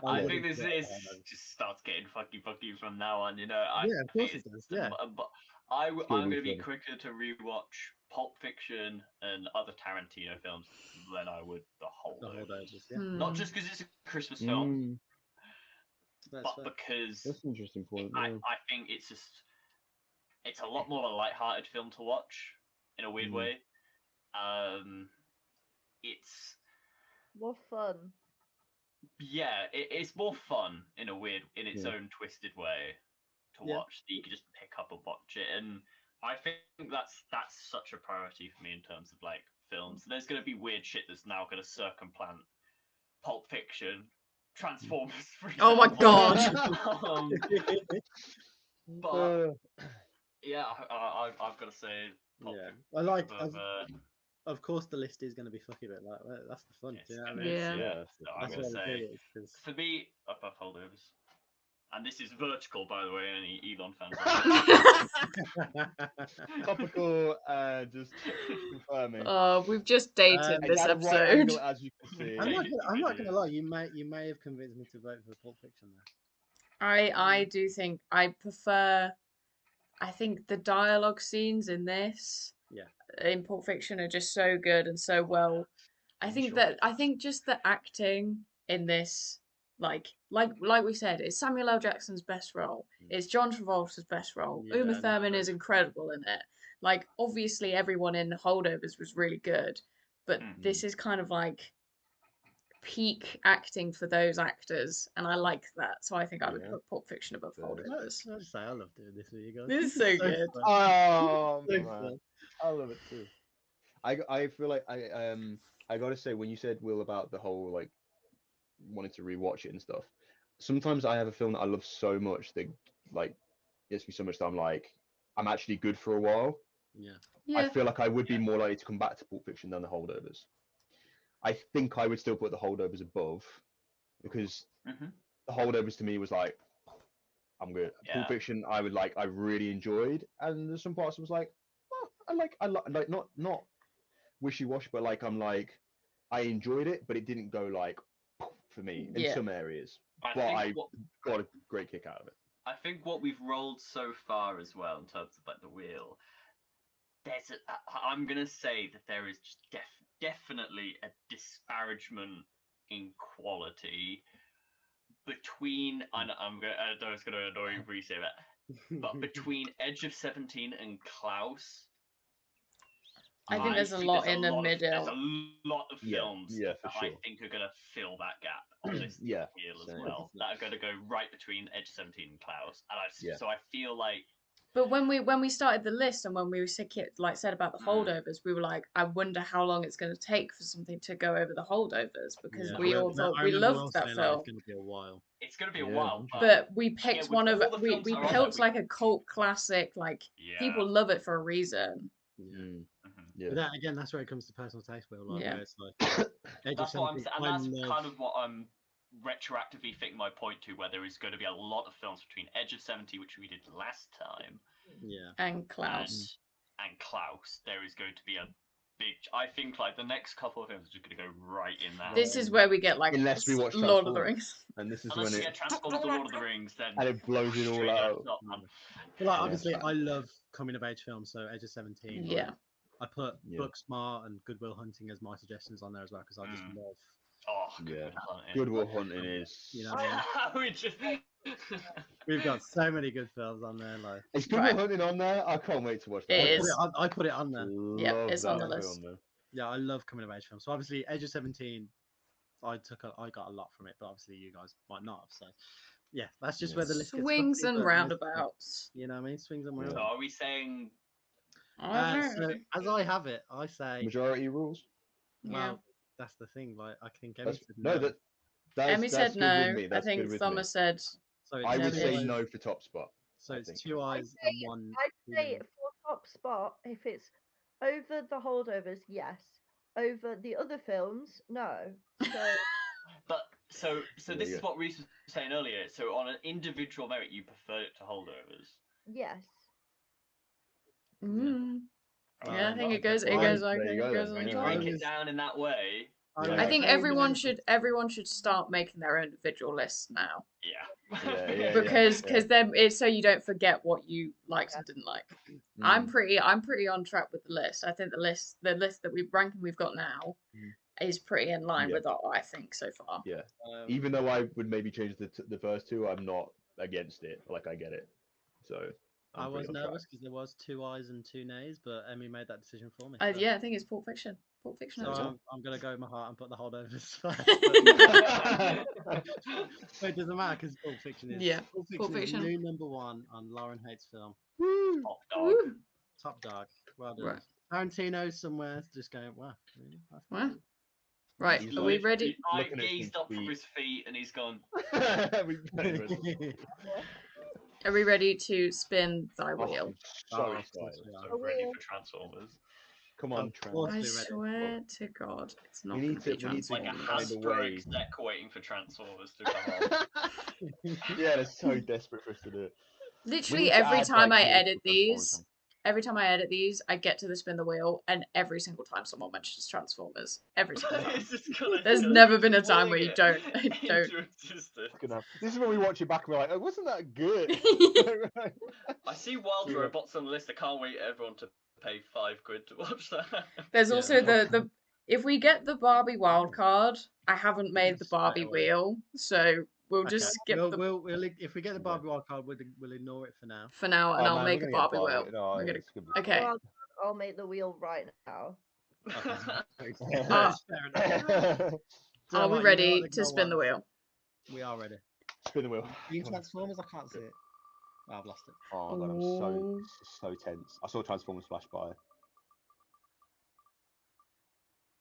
I
wouldn't
think this
put it
is
on Holdovers.
just starts getting fucky from now on. You know,
Yeah, of course
think
it does.
it's-
Yeah.
But
Still
I'm going to
really
be
funny.
quicker to rewatch Pulp Fiction and other Tarantino films than I would The
The
Holdovers.
Holdovers. Yeah.
Not just because it's a Christmas film,
That's
but
fair.
because
That's an interesting point.
I,
yeah.
I think it's a lot more of a light-hearted film to watch in a weird way. It's
More fun.
it's more fun in its
Yeah.
own twisted way to
Yeah.
watch that you can just pick up and watch it. And I think that's such a priority for me in terms of like films. There's going to be weird shit that's now going to circumplant Pulp Fiction, Transformers. For
Oh my
example.
God.
But yeah, I've got to say Pulp
Yeah.
Fiction.
I like.
Of,
Of course, the list is going to be fucky, but like that's the fun.
it's
Do you know what I
gonna-
mean?
Yeah.
Yeah.
So I'm
That's
going
why
to
we
say
do it. Because
for me, above Holdovers. And this is vertical, by the way, any Elon fans.
Topical, just confirming.
We've just dated
It's
this
at a right
episode.
angle, as you can see.
I'm not gonna lie. You may have convinced me to vote for Pulp Fiction there.
I do think I prefer. I think the dialogue scenes in this, in Pulp Fiction, are just so good and so well. I think just the acting in this, like we said, it's Samuel L. Jackson's best role. It's John Travolta's best role.
Yeah,
Uma
that's
Thurman
true.
is incredible in it. Like, obviously, everyone in Holdovers was really good, but this is kind of like peak acting for those actors, and I like that. So I think I would
Yeah.
put Pulp Fiction above Holdovers.
I just say I love doing this with you guys.
This is so good.
fun.
Oh
So
man,
fun.
I love it too. I feel like I gotta say, when you said, Will, about the whole like wanting to rewatch it and stuff, sometimes I have a film that I love so much that like gets me so much that I'm actually good for a while.
Yeah.
Yeah.
I feel like I would be more likely to come back to Pulp Fiction than The Holdovers. I think I would still put The Holdovers above, because The Holdovers to me was like, I'm good.
Yeah.
Pulp Fiction, I really enjoyed, and there's some parts I was like, oh, I like not wishy-washy, but like I enjoyed it, but it didn't go like for me in some areas. But I got a great kick out of it.
I think what we've rolled so far as well in terms of like the wheel, I'm gonna say that there is just definitely a disparagement in quality between, and I know it's gonna annoy you if we say that, but between Edge of 17 and Klaus.
I think there's a lot in the middle.
There's a lot of films
for
that
sure.
I think are going to fill that gap on this
Yeah,
wheel as
same.
well. That are going to go right between Edge 17 and Klaus. And
Yeah.
so I feel like.
But when we started the list, and when we said about the Holdovers, we were like, I wonder how long it's going to take for something to go over the Holdovers, because we all thought we loved that film.
It's going to be a while.
It's going to be a while,
but we picked one of
all the
we
films that are on
picked
there,
like a cult classic. Like, people love it for a reason.
Yeah.
But that, again, that's where it comes to personal taste, Will. Like,
Yeah.
where it's like, Age of
That's what I'm
17,
saying, and
I
that's
love.
kind of what I'm retroactively thinking my point to, where there is going to be a lot of films between Edge of 70, which we did last time,
Yeah.
And Klaus.
and Klaus. There is going to be a big. I think like the next couple of films are just going to go right in that.
This is where we get like
Unless we watch
Lord of the
Transformers.
Rings.
And this is
Unless
when
you get Transformers: The Lord of the Rings, then
and it blows it all
straight
out.
up, man.
But like,
Yeah.
obviously, I love coming of age films, so Age of 17. Like,
Yeah.
I put
Yeah.
Booksmart and Goodwill Hunting as my suggestions on there as well, because I just love.
Oh,
Yeah.
Good Hunting.
Good Will Hunting is.
You know what I mean?
We just.
We've got so many good films on there. Like,
Is Good
Right.
Will Hunting on there? I can't wait to watch that.
It
I put
is.
I put it on there.
Yeah,
Love
it's on
that
the
film,
list.
man.
Yeah, I love coming of age films. So obviously, Age of 17, I got a lot from it, but obviously you guys might not have. So yeah, that's just
Yeah.
where the list gets
Swings
fussy,
and
but
roundabouts.
You know what I mean? Swings and
Yeah.
So
roundabouts.
are we saying?
I don't
So
know.
as I have it, I say,
Majority rules.
Yeah.
well, that's the thing. Like, I think Emmy
That's,
said
no,
no.
that's
Emmy said
good
no.
with me.
I
That's
think
good with
Summer
me.
said
So
I would
two
say
no-ish.
no for top spot.
So
I
it's
think.
2 eyes and one.
I'd say for top spot, if it's over the holdovers, yes. Over the other films, no. So
But so
There
this
you
is
go.
what Reese was saying earlier. So on an individual merit, you prefer it to holdovers.
yes.
Mm.
Well,
Yeah, I think it goes. It
I-
goes.
there
I
you
think
go
it goes
then,
on
When you
yeah.
top.
break
was-
it down in that way,
Yeah.
I think
okay with
everyone
it.
should start making their own individual lists now
yeah.
Yeah,
because
yeah.
then it's so you don't forget what you liked and didn't like. I'm
Mm.
pretty on track with the list. I think the list that we've got now
Mm.
is pretty in line
Yeah.
with what I think so far.
Yeah.
Um,
Even though I would maybe change the first two, I'm not against it. Like I get it. So
I
I'm
was
pretty on track.
nervous because there was 2 eyes and 2 nays, but Emmy made that decision for me.
Yeah, I think it's Pulp Fiction. Pulp Fiction.
So
at the top.
I'm gonna go with my heart and put the holdovers first. But it doesn't matter because Pulp Fiction is
Yeah,
Pulp
Pulp
Fiction is
Fiction.
new #1 on Lauren Haight's film.
Top dog.
Woo.
Top dog. Well done.
Right.
Tarantino's somewhere just going, wow, really? That's
Wow.
cool."
Right,
He's
are we ready?
I
Looking at
gazed
some
up from
feet.
his feet and he's gone.
Are we ready to spin thy
Oh,
wheel?
I'm so
Oh, of
excited.
course we are.
So ready for Transformers.
Come on,
Of course.
I
we're ready.
swear to God, it's not
We
going
need
to be
to- we need to
Like a
Transformers.
find a way.
Hasbro exec waiting for Transformers to come on.
Yeah, they're so desperate for us to do it. We
Literally
need to
every
add,
time
like,
I
more
edit
Transformers
these, I get to the spin the wheel, and every single time someone mentions Transformers, every single time.
It's just gonna-
There's
gonna
never
keep
been a time where
pulling
you
it
don't.
into existence.
This is when we watch it back and we're like, oh, wasn't that good?
I see Wild
Yeah.
Robots on the list. I can't wait everyone to pay £5 to watch that.
There's
Yeah.
also the if we get the Barbie wild card, I haven't made the
Straight
Barbie
away.
wheel, so we'll just
Okay,
skip the
we'll if we get the Barbie wild card, we'll ignore it for now.
for now, and
Oh,
I'll
man,
make
we're
a
gonna get
Barbie wheel.
No,
We're gonna-
it's gonna be
Okay.
Well, I'll make the wheel right now.
Okay.
Ah.
Fair enough. So
Are we
what, you know
ready
what
to spin the
ones?
wheel?
We are ready.
Spin the wheel.
You Transformers? I can't see it. Oh, I've lost it.
Oh god, I'm so tense. I saw Transformers flash by.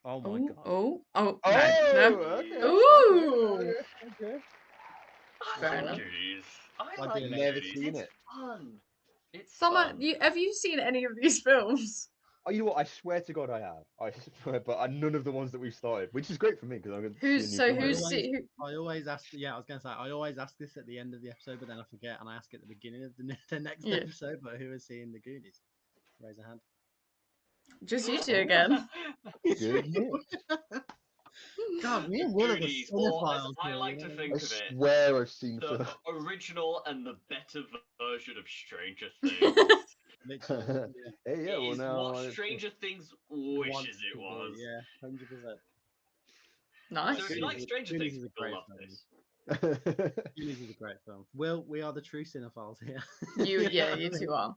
Oh my
Oh,
god.
oh, oh,
Oh,
no.
okay.
Ooh.
Okay.
Fair
I
enough.
like Goonies. I
I
like
do.
Never
Goonies.
seen
It's
it.
fun. It's
Summer,
fun.
have you seen any of these films?
Oh, you know what? I swear to God, I have. I swear, but none of the ones that we've started, which is great for me because I'm going to
Who's
see
so
a new
who's
film.
Always-
who,
I always ask. Yeah, I was gonna say I always ask this at the end of the episode, but then I forget, and I ask at the beginning of the next
Yeah.
episode. But who has seen the Goonies? Raise a hand.
just you two again?
Good.
God, me and Will are the
Goonies, or as
cinephiles
I
here,
like
you
to
know?
think
I
of it,
swear I've seen
the
film.
original and the better version of Stranger Things.
Literally. Yeah.
Hey, yeah,
It
well
is
now
what
it's-
Stranger Things
Wants
wishes it
to be,
was.
Yeah, 100%.
Nice.
So if you like Stranger
Goonies
Things,
is a
you'll
great
love
film.
this.
Goonies is a great film. Will, we are the true cinephiles here.
You two are.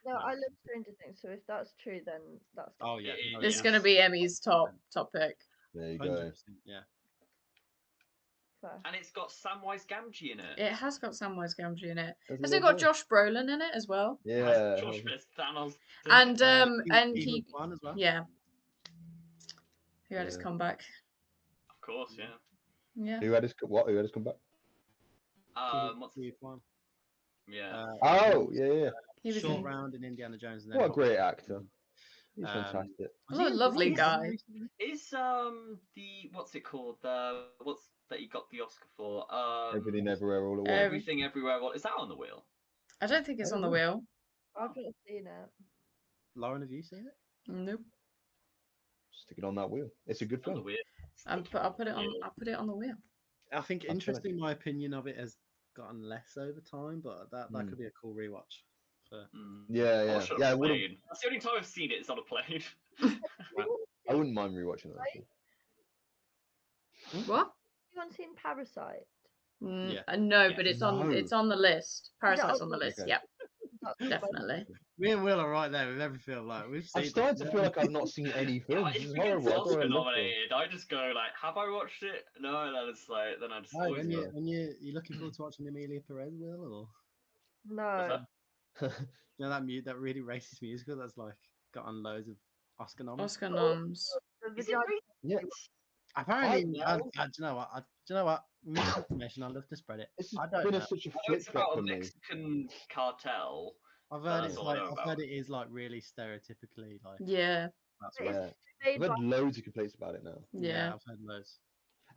No, I love Stranger Things, so if that's true, then that's.
Oh yeah,
Yeah,
no,
This is
yes.
gonna be Emmy's top pick.
There you
100%.
go.
Yeah.
fair.
And it's got Samwise Gamgee in it.
It has got Samwise Gamgee in it.
That's
Has
a
it got
little
Josh Brolin in it as well?
It
Yeah.
has Josh Thanos.
And
He
he
was one as well.
yeah. Who had his
Yeah.
comeback?
Of course, yeah.
Yeah.
Who had his what? Who had his comeback?
What's
He was one.
yeah.
Oh, yeah, yeah.
He was
Short
in
round in Indiana Jones. And then
What a
got-
great actor. He's
Um,
fantastic.
Was
What
he
a
in-
lovely
was he in
guy.
recently?
Is the what's it called? What's that he got the Oscar for?
Everything, everywhere, all at once.
Everything Everywhere. What is that on the wheel?
I don't think it's
I
on
don't
the
know.
wheel.
I've not seen it.
Lauren, have you seen it?
Nope.
Stick it on that wheel. It's a good
On the
film.
wheel.
I'll put it on. I'll put it on the wheel.
I think
I'll try it.
interestingly, my opinion of it has gotten less over time, but that
Mm.
could be a cool rewatch. For
Yeah,
I
yeah.
watched it on
Yeah,
a
I would've-
plane. That's the only time I've seen it. It's on a plane.
I wouldn't mind rewatching that. Actually.
What?
Anyone seen Parasite?
Yeah.
No,
Yeah.
but it's
No.
on the list. Parasite's
on
on the
the
list.
Okay.
Yep,
That's my-
definitely.
me and Will are right there with every film. Like we've seen.
I'm starting to feel like I've not seen any
Yeah,
films.
if
This is
it gets
horrible. I thought I
Oscar
looked for-
nominated, I just go like, have I watched it? No, and then it's like, then I just
Right,
always
when
go.
you looking forward to watching Amelia Perez, Will, or
What's
No.
that?
you know that really racist musical that's like gotten loads of Oscar noms?
Oscar noms.
The
Is it
vagina.
Yeah,
Apparently,
no.
do you know what? Do you know what? Misinformation. I'd love to spread it.
this
I
has
don't
been
know.
such a
I know
flip
it's about
flop
a
for me.
Mexican cartel.
I've
But
heard
that's
it's
all I
like
know
I've
about
heard it is like really stereotypically like.
Yeah,
That's
It's
right.
Yeah,
made
I've
by
had loads of complaints about it now.
yeah.
I've heard loads.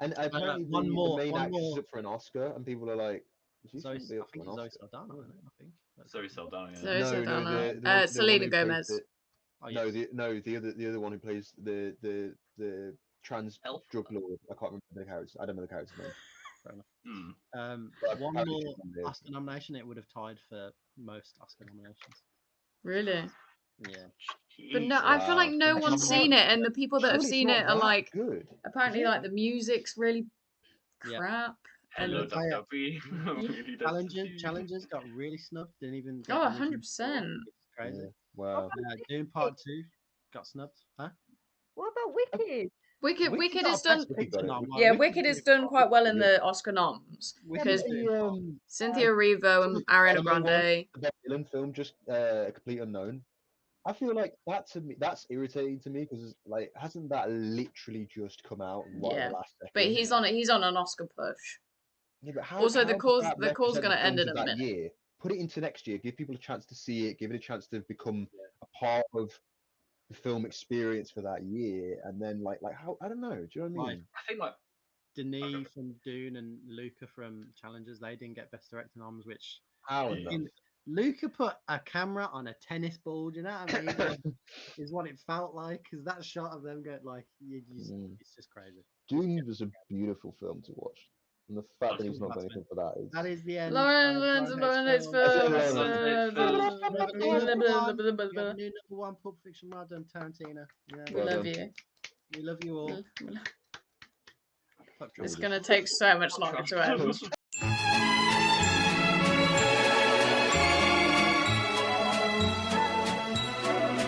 And apparently
one
the
more-
main
one
actress is
more.
up for an Oscar, and people are like, she
Zoe,
shouldn't be
I
up for
think
an
it's Zoe
Oscar.
Saldana, isn't it? I think.
Zoe Saldana.
Zoe
Yeah.
Saldana.
the one
Selena
who plays
Gomez.
the-
Oh,
No,
yes.
the other one who plays the trans
Elf?
drug lord. I can't remember the character. I don't know the character's name.
Hmm.
But
One
apparently
more
she's on there.
Oscar nomination, it would have tied for most Oscar nominations.
Really?
Yeah.
But no, I feel like no
Wow.
one's seen it, and the people that have
Surely it's
seen
not
it are
that
like,
good.
apparently,
Is it?
like the music's really
Yeah.
crap.
Hello,
And-
Dr. B. Really does
Challengers got really snubbed. Didn't even get
Oh,
nominations for it,
100%.
which is crazy.
Yeah. Wow.
Doom Part 2 got snubbed. Huh?
What about Wicked?
Wicked
got
is
a
done.
Best
Wicked
Picture
got it.
nom, like,
Yeah, Wicked is done quite well in
Yeah.
the Oscar noms.
Wicked
because
is
The,
doing
Cynthia Erivo and Ariana
Anime one,
Grande.
the Bob Dylan film, just a complete unknown. I feel like that to me, that's irritating to me because like hasn't that literally just come out right
Yeah,
in the last decade?
But he's on an Oscar push.
Yeah, but how,
Also, the
how does
cause-
that
the cause
represent
gonna
the
end
films
in
of
a
that
minute.
year? Put it into next year. Give people a chance to see it. Give it a chance to become a part of the film experience for that year. And then like how I don't know. Do you know what I
Right.
mean?
I think like
Denis from Dune and Luca from Challengers. They didn't get Best Director noms, which
How and that?
Luca put a camera on a tennis ball. Do you know what I mean? Like, is what it felt like. Because that shot of them going like, it's just crazy.
Dune was a beautiful film to watch, and the fact that he's not got anything for that is.
That is the end.
Lauren Hates
Films.
We have a new number one Pulp Fiction. Well done, Tarantino. Yeah,
We
Well
love
done.
you.
we love you all. Fuck
It's
George.
gonna take so much longer to end.